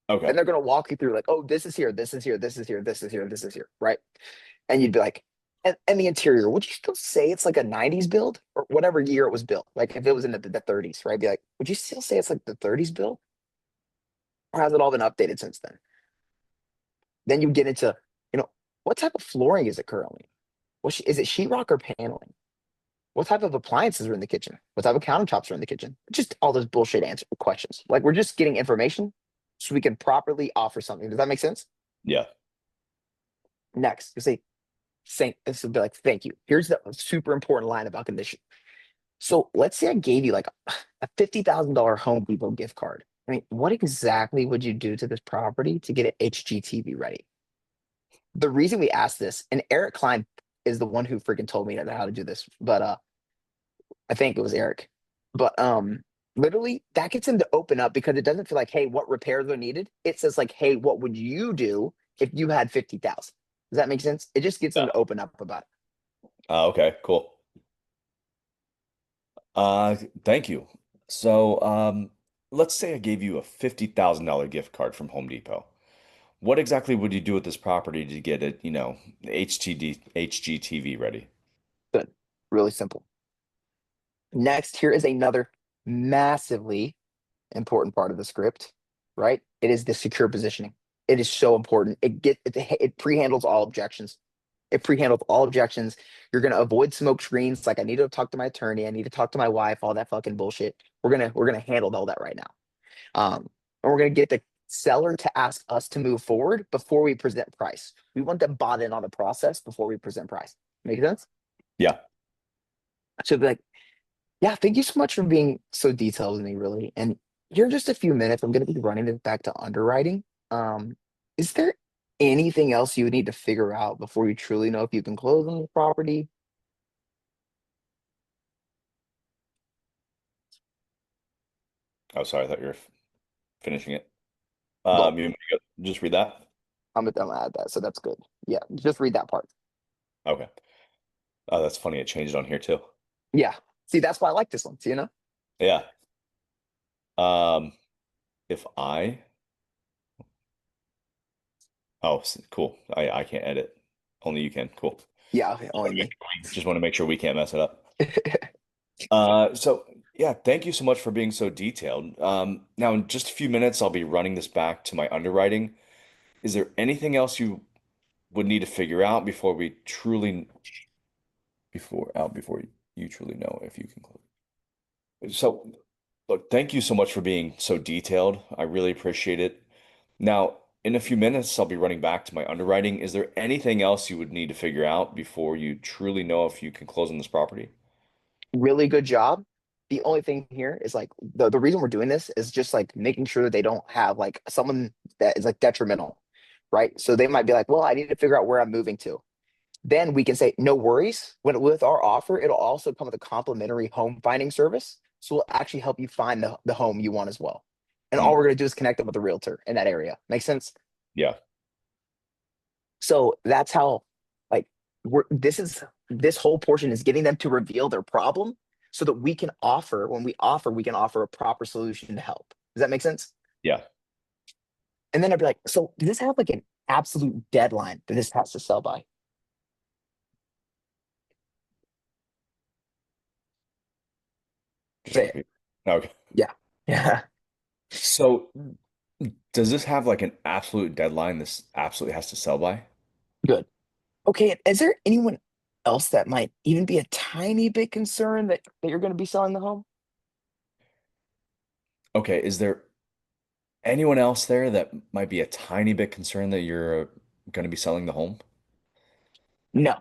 okay. Then they're gonna walk you through like, oh, this is here, this is here, this is here, this is here, this is here, right? And you'd be like, and the interior, would you still say it's like a 90s build or whatever year it was built? Like if it was in the 30s, right? Be like, would you still say it's like the 30s build? Or has it all been updated since then? Then you get into, you know, what type of flooring is it currently? Is it sheetrock or paneling? What type of appliances are in the kitchen? What type of countertops are in the kitchen? Just all those bullshit answer questions. Like we're just getting information so we can properly offer something. Does that make sense? Yeah. Next, you say, this would be like, thank you. Here's the super important line about condition. So let's say I gave you like a $50,000 Home Depot gift card. I mean, what exactly would you do to this property to get it HGTV ready? The reason we asked this, and Eric Klein is the one who freaking told me how to do this, but I think it was Eric. But literally that gets him to open up because it doesn't feel like, hey, what repairs are needed? It says like, hey, what would you do if you had 50,000? Does that make sense? It just gets him Yeah. to open up about it. Okay, cool. Uh, Thank you. So, let's say I gave you a $50,000 gift card from Home Depot. What exactly would you do with this property to get it, HGTV ready? Good. Really simple. Next, here is another massively important part of the script. right? It is the secure positioning. It is so important. It pre-handles all objections. It pre-handles all objections. You're gonna avoid smoke screens. Like I need to talk to my attorney. I need to talk to my wife. All that fucking bullshit. We're gonna handle all that right now. And we're gonna get the seller to ask us to move forward before we present price. We want them bought in on the process before we present price. Make sense? Yeah. So be like, yeah, thank you so much for being so detailed with me, really. And here in just a few minutes, I'm gonna be running it back to underwriting. Um, is there anything else you would need to figure out before you truly know if you can close on the property? Oh, sorry, I thought you were finishing it. Well, You want me to just read that? I'm gonna add that, so that's good. Yeah, just read that part. Okay. Oh, that's funny. It changed on here too. Yeah. See, that's why I like this one. You know? Yeah. Um, if I, oh, cool. I can't edit. Only you can. Cool. Yeah, okay, only me. Just want to make sure we can't mess it up. So yeah, thank you so much for being so detailed. Now in just a few minutes, I'll be running this back to my underwriting. Is there anything else you would need to figure out before we truly, before you truly know if you can close? So, look, thank you so much for being so detailed. I really appreciate it. Now, in a few minutes, I'll be running back to my underwriting. Is there anything else you would need to figure out before you truly know if you can close on this property? Really good job. The only thing here is like the reason we're doing this is just like making sure that they don't have like someone that is like detrimental, right? So they might be like, well, I need to figure out where I'm moving to. Then we can say, no worries. When with our offer, it'll also come with a complimentary home finding service. So we'll actually help you find the home you want as well. And all Mm, we're gonna do is connect them with a realtor in that area. Make sense? yeah. So that's how like this whole portion is getting them to reveal their problem so that we can offer when we offer we can offer a proper solution to help. Does that make sense? Yeah. And then I'd be like, so does this have like an absolute deadline that this has to sell by? Just Say it. repeat. Okay. Yeah. Yeah. So, does this have like an absolute deadline this absolutely has to sell by? Good. Okay. Is there anyone else that might even be a tiny bit concerned that you're going to be selling the home? Okay, is there anyone else there that might be a tiny bit concerned that you're going to be selling the home? No.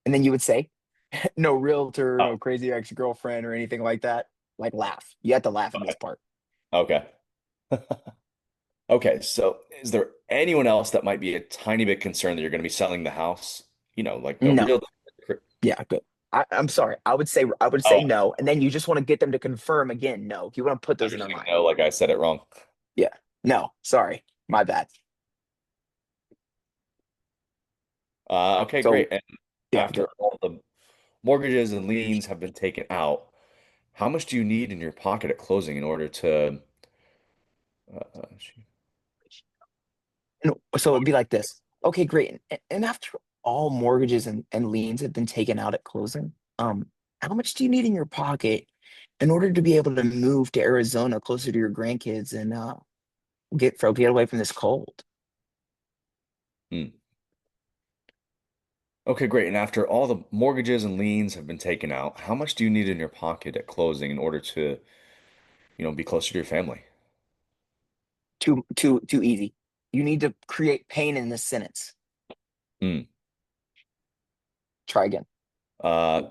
And then you would say, no realtor, Oh, no crazy ex-girlfriend or anything like that. Like laugh. You have to laugh in this part. okay. Okay, so is there anyone else that might be a tiny bit concerned that you're going to be selling the house? Like no No. real. Yeah, good. I'm sorry. I would say Oh, no, and then you just want to get them to confirm again. No, you want to put those you're in their saying mind. no, like I said it wrong. Yeah. No, sorry. My bad. Okay, So great. And yeah, after good. all the mortgages and liens have been taken out, how much do you need in your pocket at closing in order to? Shoot. And so it'd be like this. Okay, great. And after all mortgages and liens have been taken out at closing, how much do you need in your pocket in order to be able to move to Arizona closer to your grandkids and get away from this cold? Hmm. Okay, great. And after all the mortgages and liens have been taken out, how much do you need in your pocket at closing in order to, be closer to your family? Too easy. You need to create pain in this sentence. Hmm. Try again. Uh,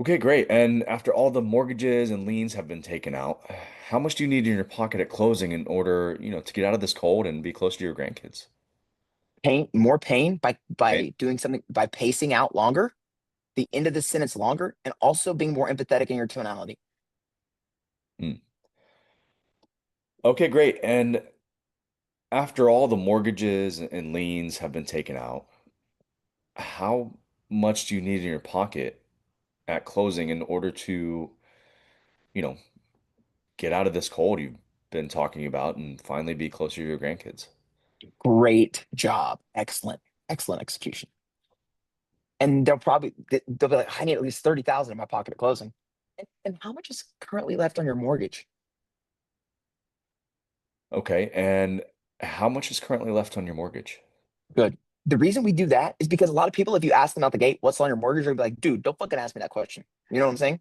okay, great. And after all the mortgages and liens have been taken out, how much do you need in your pocket at closing in order, to get out of this cold and be close to your grandkids? Pain, more pain by Okay. doing something by pacing out longer, the end of the sentence longer, and also being more empathetic in your tonality. Hmm. Okay, great. And after all the mortgages and liens have been taken out, how much do you need in your pocket at closing in order to, you know, get out of this cold you've been talking about and finally be closer to your grandkids? Great job. Excellent. Excellent execution. And they'll be like, I need at least 30,000 in my pocket at closing. And how much is currently left on your mortgage? Okay. And how much is currently left on your mortgage? Good. The reason we do that is because a lot of people, if you ask them out the gate, what's on your mortgage, they'll be like, dude, don't fucking ask me that question. You know what I'm saying?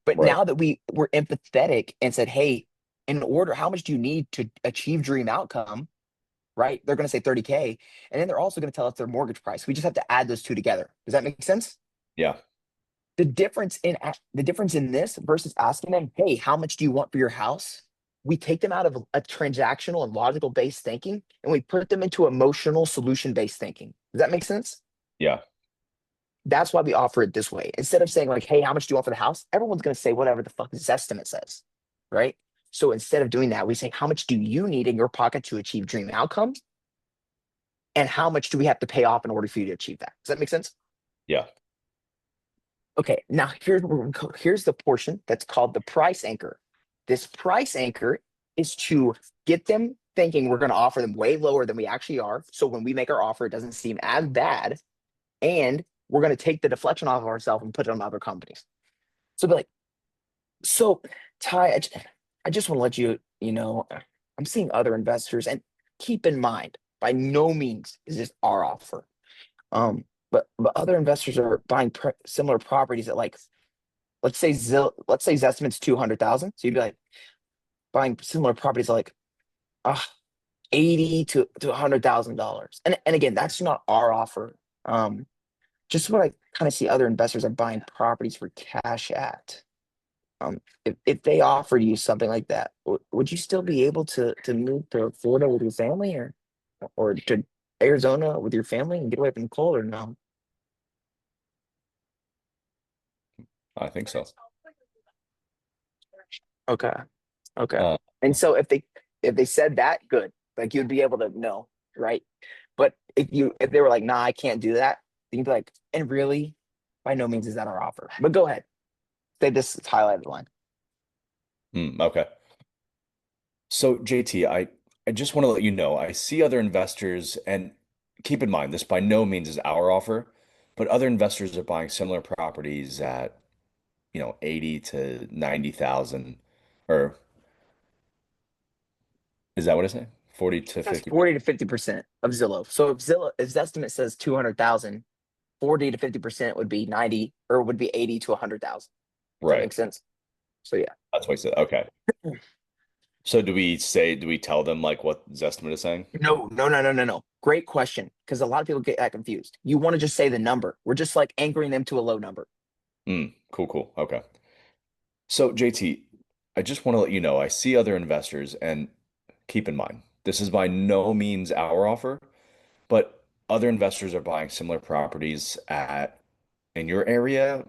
But Right. now that we were empathetic and said, hey, in order, how much do you need to achieve dream outcome? Right? They're going to say 30K. And then they're also going to tell us their mortgage price. We just have to add those two together. Does that make sense? Yeah. The difference in this versus asking them, hey, how much do you want for your house? We take them out of a transactional and logical based thinking and we put them into emotional solution based thinking. Does that make sense? Yeah. That's why we offer it this way. Instead of saying, like, hey, how much do you want for the house? Everyone's going to say whatever the fuck this estimate says. Right. So instead of doing that, we say, how much do you need in your pocket to achieve dream outcomes? And how much do we have to pay off in order for you to achieve that? Does that make sense? Yeah. Okay, now here's the portion that's called the price anchor. This price anchor is to get them thinking we're going to offer them way lower than we actually are. So when we make our offer, it doesn't seem as bad. And we're going to take the deflection off of ourselves and put it on other companies. So be like, so Ty, I just want to let you, I'm seeing other investors and keep in mind, by no means is this our offer. But other investors are buying similar properties at like let's say Zestimate's 200,000. So you'd be like buying similar properties like uh, 80 to $100,000. And again, that's not our offer. Just what I kind of see other investors are buying properties for cash at. If they offered you something like that, would you still be able to move to Florida with your family or to Arizona with your family and get away from the cold or no? I think so. Okay. Okay. Uh, And so if they said that, good. Like you'd be able to know, right? But if they were like, nah, I can't do that, then you'd be like, and really, by no means is that our offer. But go ahead. Say this is highlighted line. okay. So JT, I just want to let you know, I see other investors, and keep in mind, this by no means is our offer, but other investors are buying similar properties at, 80 to 90,000, or is that what it's saying? 40 to That's 50. 40 to 50% of Zillow. So if estimate says 200,000, 40 to 50% would be 90 or would be 80 to 100,000. Does that Right. make sense? So yeah. That's what he said. Okay. So do we tell them like what Zestimate is saying? No, no, no, no, no, no. Great question. Because a lot of people get that confused. You want to just say the number. We're just like anchoring them to a low number. Cool, cool. Okay. So JT, I just want to let you know, I see other investors, and keep in mind, this is by no means our offer, but other investors are buying similar properties at in your area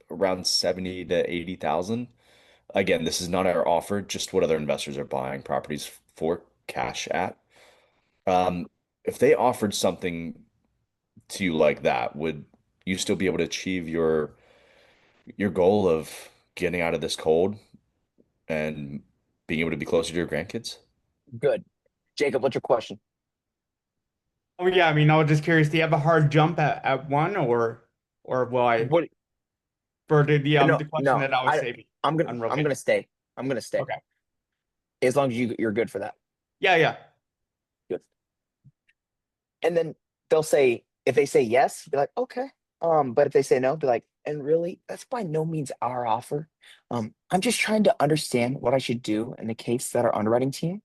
around 70 to 80,000. Again, this is not our offer, just what other investors are buying properties for cash at. Um, if they offered something to you like that, would you still be able to achieve your goal of getting out of this cold and being able to be closer to your grandkids? Good. Jacob, what's your question? Oh yeah, I mean, I was just curious, do you have a hard jump at one or will I What for the No, question no. that I was saving I'm unrelated? gonna stay. I'm gonna stay. Okay. As long as you're good for that. Yeah, yeah. Good. And then they'll say, if they say yes, be like, okay. But if they say no, be like, and really, that's by no means our offer. I'm just trying to understand what I should do in the case that our underwriting team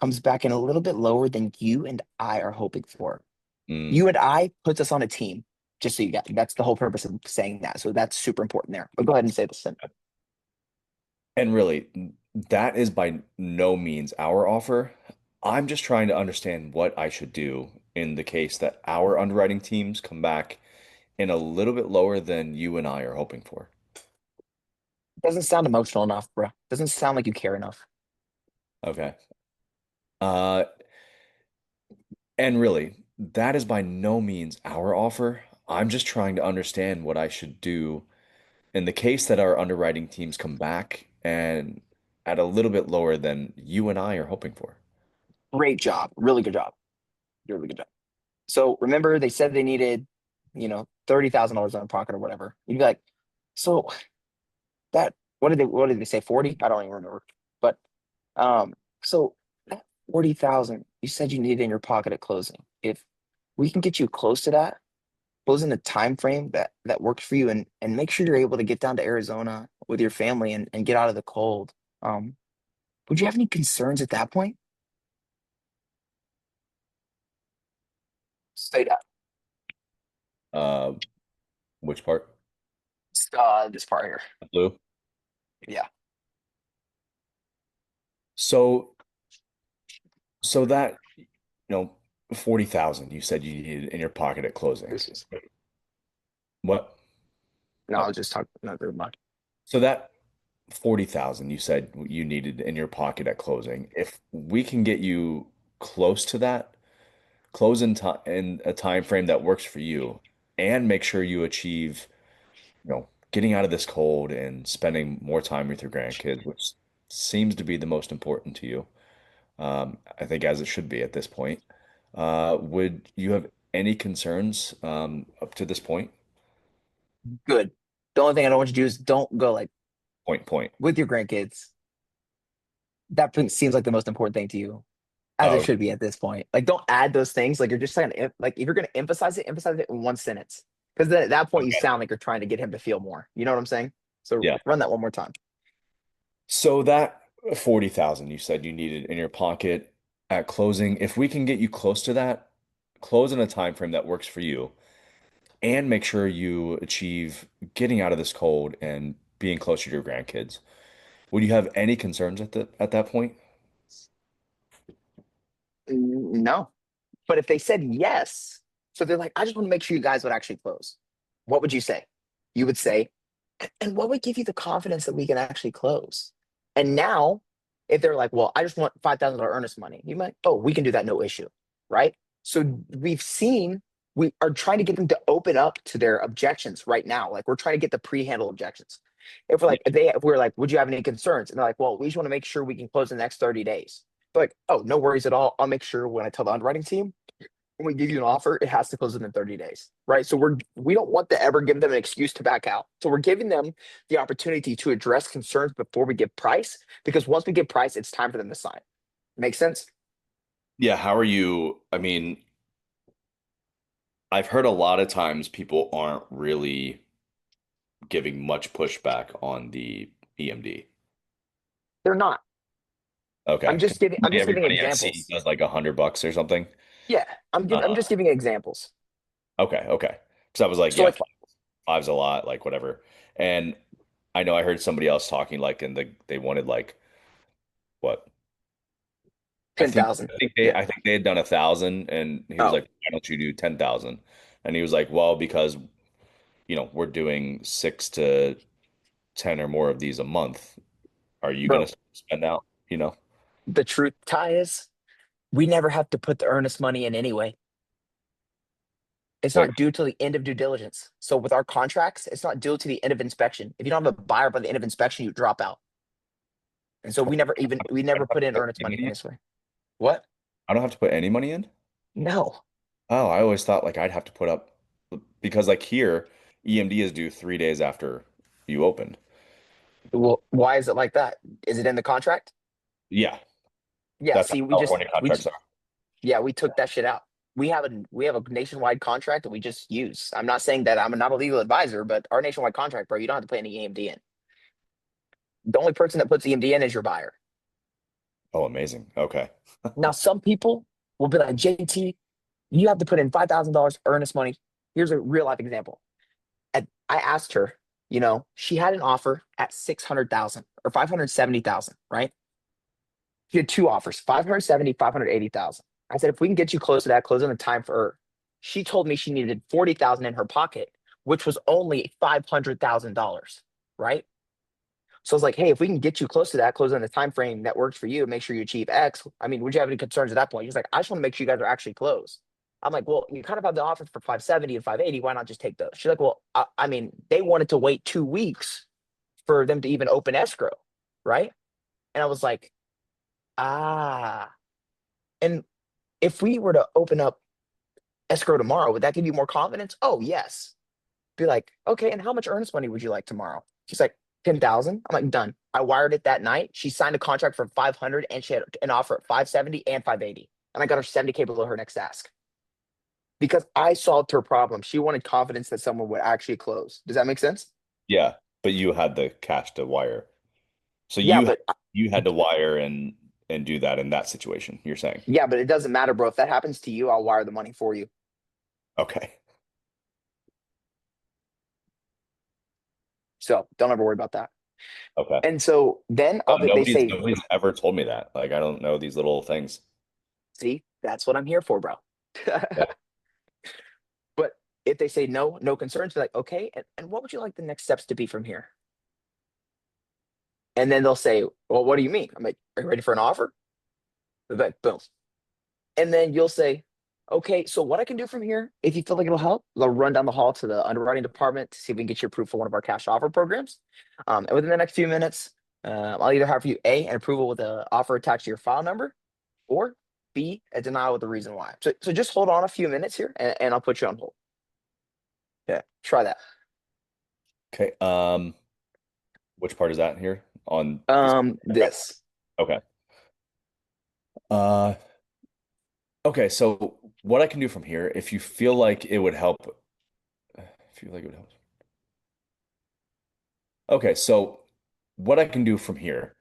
comes back in a little bit lower than you and I are hoping for. Mm. You and I puts us on a team, just so you got that's the whole purpose of saying that. So that's super important there. But go ahead and say the same. And really, that is by no means our offer. I'm just trying to understand what I should do in the case that our underwriting teams come back in a little bit lower than you and I are hoping for. Doesn't sound emotional enough, bro. Doesn't sound like you care enough. Okay. Uh, and really, that is by no means our offer. I'm just trying to understand what I should do in the case that our underwriting teams come back and at a little bit lower than you and I are hoping for. Great job. Really good job. Really good job. So remember they said they needed, $30,000 in their pocket or whatever. You'd be like, so that what did they say? 40? I don't even remember. But um, so 40,000. You said you need it in your pocket at closing. If we can get you close to that, close in a time frame that works for you, and make sure you're able to get down to Arizona with your family and get out of the cold. Um, would you have any concerns at that point? Straight up. Uh, which part? This part here. Blue. Yeah. So, so that, 40,000 you said you needed in your pocket at closing. This is What? no, I Oh, was just talking not very much. so that 40,000 you said you needed in your pocket at closing. If we can get you close to that, close in a time frame that works for you, and make sure you achieve, getting out of this cold and spending more time with your grandkids, which seems to be the most important to you. I think as it should be at this point. Would you have any concerns up to this point? Good. The only thing I don't want you to do is don't go like Point. with your grandkids. Seems like the most important thing to you, as it Oh, should be at this point. Like, don't add those things. Like, you're just saying, like, if you're going to emphasize it in one sentence. Because then at that point, you okay. sound like you're trying to get him to feel more. You know what I'm saying? So Yeah. run that one more time. So that 40,000 you said you needed in your pocket at closing, if we can get you close to that, close in a time frame that works for you, and make sure you achieve getting out of this cold and being closer to your grandkids. Would you have any concerns at that point? No. But if they said yes, so they're like, I just want to make sure you guys would actually close. What would you say? You would say, and what would give you the confidence that we can actually close? And now, if they're like, well, I just want $5,000 earnest money, you might, oh, we can do that, no issue, right? So we are trying to get them to open up to their objections right now. Like, we're trying to get the pre-handle objections. Yeah. If we're like, would you have any concerns? And they're like, well, we just want to make sure we can close in the next 30 days. Like, oh, no worries at all. I'll make sure when I tell the underwriting team, when we give you an offer, it has to close within 30 days, right? So we don't want to ever give them an excuse to back out. So we're giving them the opportunity to address concerns before we give price, because once we give price, it's time for them to sign. Make sense? Yeah, how are you? I mean, I've heard a lot of times people aren't really giving much pushback on the EMD. They're not. Okay. 'Cause I'm just giving everybody I see examples. does like $100 or something. Yeah, I'm just Uh, giving examples. okay. Because I was like, So yeah, like five's a lot, like whatever. And I know I heard somebody else talking like, and they wanted like what? I think 10,000. I think they Yeah. I think they had done 1,000, and he was Oh, like, why don't you do 10,000? And he was like, well, because we're doing 6 to 10 or more of these a month. Are you gonna bro. spend out? The truth, Ty, is we never have to put the earnest money in anyway. It's Wait, not due till the end of due diligence. So with our contracts, it's not due to the end of inspection. If you don't have a buyer by the end of inspection, you drop out. And so we I never don't have put to in put earnest any money money in in? this way. What? I don't have to put any money in? No. Oh, I always thought like I'd have to put up because like here, EMD is due 3 days after you opened. Well, why is it like that? Is it in the contract? Yeah, Yeah. that's how See, California contracts are. yeah, we took that shit out. We have a nationwide contract that we just use. I'm not saying that I'm not a legal advisor, but our nationwide contract, bro, you don't have to put any EMD in. The only person that puts EMD in is your buyer. Oh, amazing. Okay. Now, some people will be like, JT, you have to put in $5,000 earnest money. Here's a real life example. I asked her, she had an offer at 600,000 or 570,000, right? She had two offers, 570, 580,000. I said, if we can get you close to that, close on the time for her. She told me she needed 40,000 in her pocket, which was only $500,000, right? So I was like, hey, if we can get you close to that, close on the time frame that works for you, make sure you achieve X. I mean, would you have any concerns at that point? He's like, I just want to make sure you guys are actually close. I'm like, well, you kind of have the offer for 570 and 580. Why not just take those? She's like, well, I mean, they wanted to wait 2 weeks for them to even open escrow, right? And I was like, ah. And if we were to open up escrow tomorrow, would that give you more confidence? Oh, yes. Be like, okay, and how much earnest money would you like tomorrow? She's like, 10,000. I'm like, done. I wired it that night. She signed a contract for 500 and she had an offer at 570 and 580. And I got her 70K below her next ask because I solved her problem. She wanted confidence that someone would actually close. Does that make sense? Yeah, but you had the cash to wire. So Yeah, you but you had to wire and do that in that situation, you're saying. yeah, but it doesn't matter, bro. If that happens to you, I'll wire the money for you. Okay. So don't ever worry about that. Okay. And so then No, they nobody's say, nobody's ever told me that. Like I don't know these little things. see, that's what I'm here for, bro. Yeah. But if they say no, no concerns, be like, okay, and what would you like the next steps to be from here? And then they'll say, well, what do you mean? I'm like, are you ready for an offer? They're like, boom. And then you'll say, okay, so what I can do from here, if you feel like it'll help, they'll run down the hall to the underwriting department to see if we can get you approved for one of our cash offer programs. And within the next few minutes, I'll either have for you A, an approval with the offer attached to your file number, or B, a denial with the reason why. So just hold on a few minutes here and I'll put you on hold. Yeah, try that. Okay. Which part is that here on this? Okay. This. Okay. Uh, okay, so what I can do from here, if you feel like it would help, if you feel like it would help. Okay, so what I can do from here,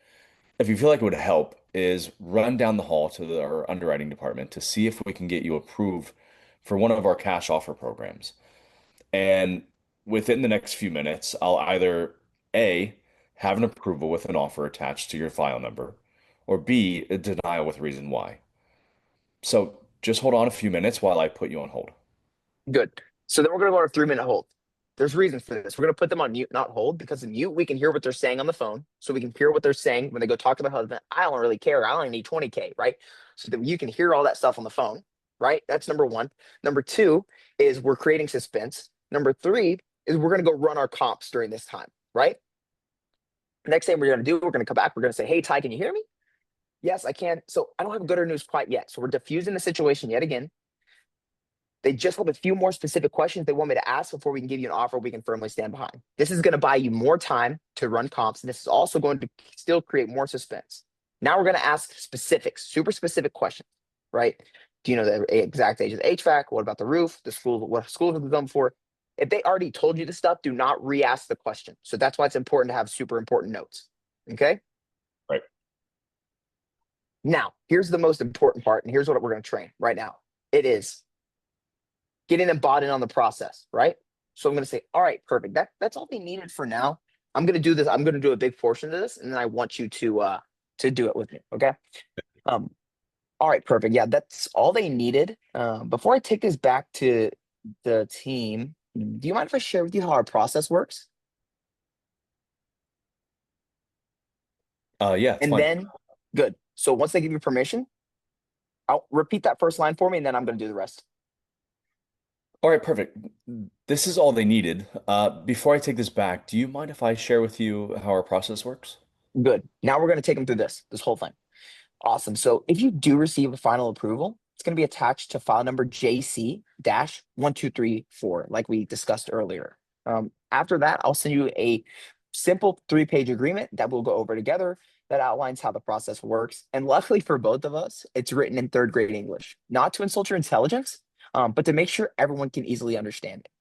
if you feel like it would help, is run down the hall to our underwriting department to see if we can get you approved for one of our cash offer programs. And within the next few minutes, I'll either A, have an approval with an offer attached to your file number, or B, a denial with reason why. So just hold on a few minutes while I put you on hold. Good. So then we're going to go on a 3 minute hold. There's reasons for this. We're going to put them on mute, not hold, because in mute, we can hear what they're saying on the phone. So we can hear what they're saying when they go talk to their husband. I don't really care. I only need 20K, right? So that you can hear all that stuff on the phone, right? That's number one. Number two is we're creating suspense. Number three is we're going to go run our comps during this time, right? Next thing we're going to do, we're going to come back. We're going to say, hey, Ty, can you hear me? Yes, I can. So I don't have good or news quite yet. So we're diffusing the situation yet again. They just have a few more specific questions they want me to ask before we can give you an offer we can firmly stand behind. This is going to buy you more time to run comps, and this is also going to still create more suspense. Now we're going to ask specifics, super specific questions, right? Do you know the exact age of the HVAC? What about the roof? The school, what schools have they done for? If they already told you this stuff, do not re-ask the question. So that's why it's important to have super important notes. Okay. Right. Now, here's the most important part, and here's what we're going to train right now. It is getting them bought in on the process, right? So I'm going to say, all right, perfect. That's all they needed for now. I'm going to do this. I'm going to do a big portion of this, and then I want you to do it with me. Okay. Um, all right, perfect. Yeah, that's all they needed. Before I take this back to the team, do you mind if I share with you how our process works? Yeah, it's And fine. then, good. So once they give you permission, I'll repeat that first line for me, and then I'm going to do the rest. All right, perfect. This is all they needed. Before I take this back, do you mind if I share with you how our process works? Good. Now we're going to take them through this whole thing. Awesome. So if you do receive a final approval, it's going to be attached to file number JC-1234, like we discussed earlier. After that, I'll send you a simple 3 page agreement that we'll go over together that outlines how the process works. And luckily for both of us, it's written in third grade English, not to insult your intelligence, but to make sure everyone can easily understand it.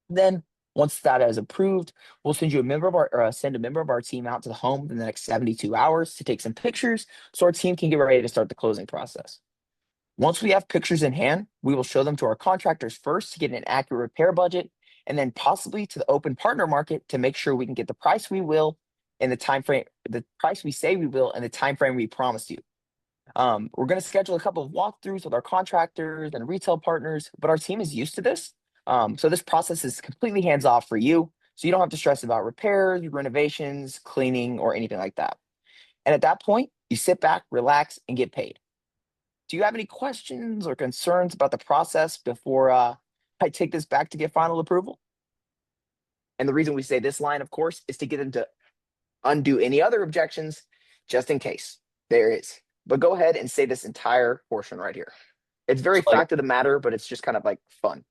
Then once that is approved, we'll send you a member of our send a member of our team out to the home in the next 72 hours to take some pictures so our team can get ready to start the closing process. Once we have pictures in hand, we will show them to our contractors first to get an accurate repair budget, and then possibly to the open partner market to make sure we can get the price we will in the price we say we will in the time frame we promised you. We're going to schedule a couple of walkthroughs with our contractors and retail partners, but our team is used to this. So this process is completely hands off for you. So you don't have to stress about repairs, renovations, cleaning, or anything like that. And at that point, you sit back, relax, and get paid. Do you have any questions or concerns about the process before I take this back to get final approval? And the reason we say this line, of course, is to get them to undo any other objections just in case there is. But go ahead and say this entire portion right here. It's very Like, fact of the matter, but it's just kind of like fun.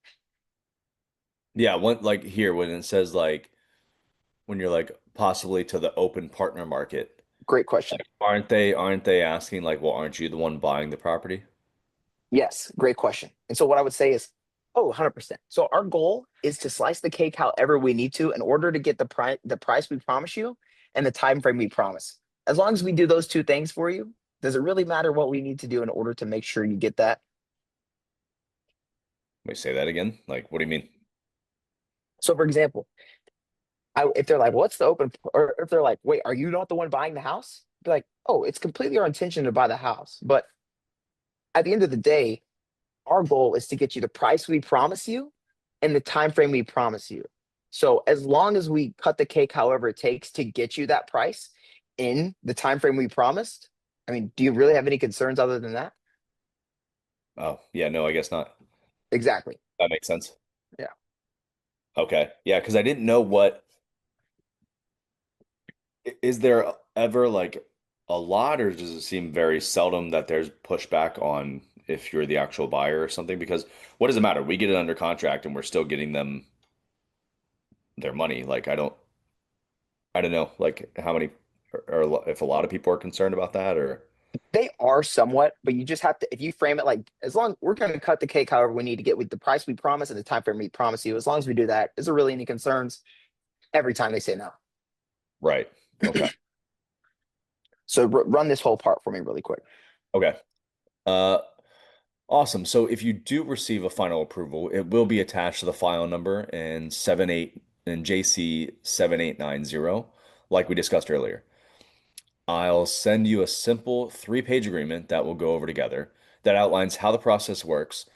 yeah, like here when it says like when you're like possibly to the open partner market, Great question. aren't they asking like, well, aren't you the one buying the property? Yes, great question. And so what I would say is, oh, 100%. So our goal is to slice the cake however we need to in order to get the price we promise you and the time frame we promise. As long as we do those two things for you, does it really matter what we need to do in order to make sure you get that? Let me say that again. Like, what do you mean? So for example, if they're like, what's the open, or if they're like, wait, are you not the one buying the house? Be like, oh, it's completely our intention to buy the house. But at the end of the day, our goal is to get you the price we promise you and the time frame we promise you. So as long as we cut the cake however it takes to get you that price in the time frame we promised, I mean, do you really have any concerns other than that? Oh, yeah, no, I guess not. Exactly. That makes sense. Yeah. Okay. Yeah, because I didn't know what is there ever like a lot, or does it seem very seldom that there's pushback on if you're the actual buyer or something? Because what does it matter? We get it under contract and we're still getting them their money. Like I don't know, like how many or if a lot of people are concerned about that or They are somewhat, but you just have to, if you frame it like, as long we're going to cut the cake however we need to get with the price we promise and the time frame we promise you, as long as we do that, is there really any concerns every time they say no? right. Okay. So run this whole part for me really quick. Okay. Uh awesome. So if you do receive a final approval, it will be attached to the file number in 78 in JC 7890, like we discussed earlier. I'll send you a simple 3-page agreement that we'll go over together that outlines how the process works.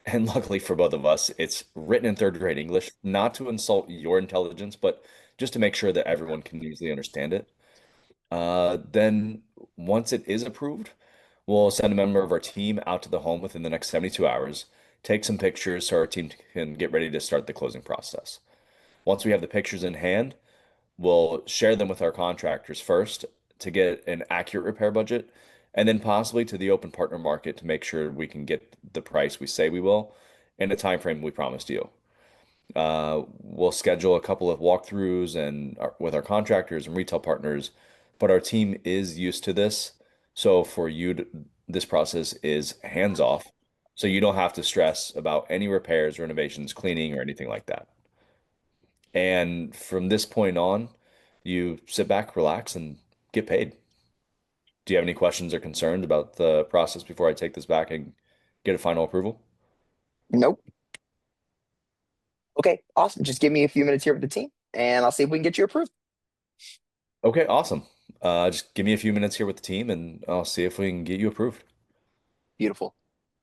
And luckily for both of us, it's written in third grade English, not to insult your intelligence, but just to make sure that everyone can easily understand it. Then, once it is approved, we'll send a member of our team out to the home within the next 72 hours, take some pictures so our team can get ready to start the closing process. Once we have the pictures in hand, we'll share them with our contractors first to get an accurate repair budget, and then possibly to the open partner market to make sure we can get the price we say we will and the time frame we promised you. We'll schedule a couple of walkthroughs with our contractors and retail partners, but our team is used to this. So for you, this process is hands off. So you don't have to stress about any repairs, renovations, cleaning, or anything like that. And from this point on, you sit back, relax, and get paid. Do you have any questions or concerns about the process before I take this back and get a final approval? Nope. Okay, awesome. Just give me a few minutes here with the team and I'll see if we can get you approved. Okay, awesome. Just give me a few minutes here with the team and I'll see if we can get you approved. Beautiful.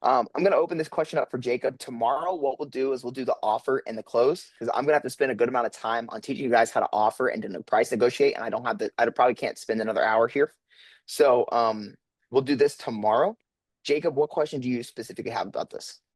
I'm going to open this question up for Jacob. Tomorrow, what we'll do is we'll do the offer and the close because I'm going to have to spend a good amount of time on teaching you guys how to offer and to price negotiate. And I don't have the, I probably can't spend another hour here. So we'll do this tomorrow. Jacob, what question do you specifically have about this?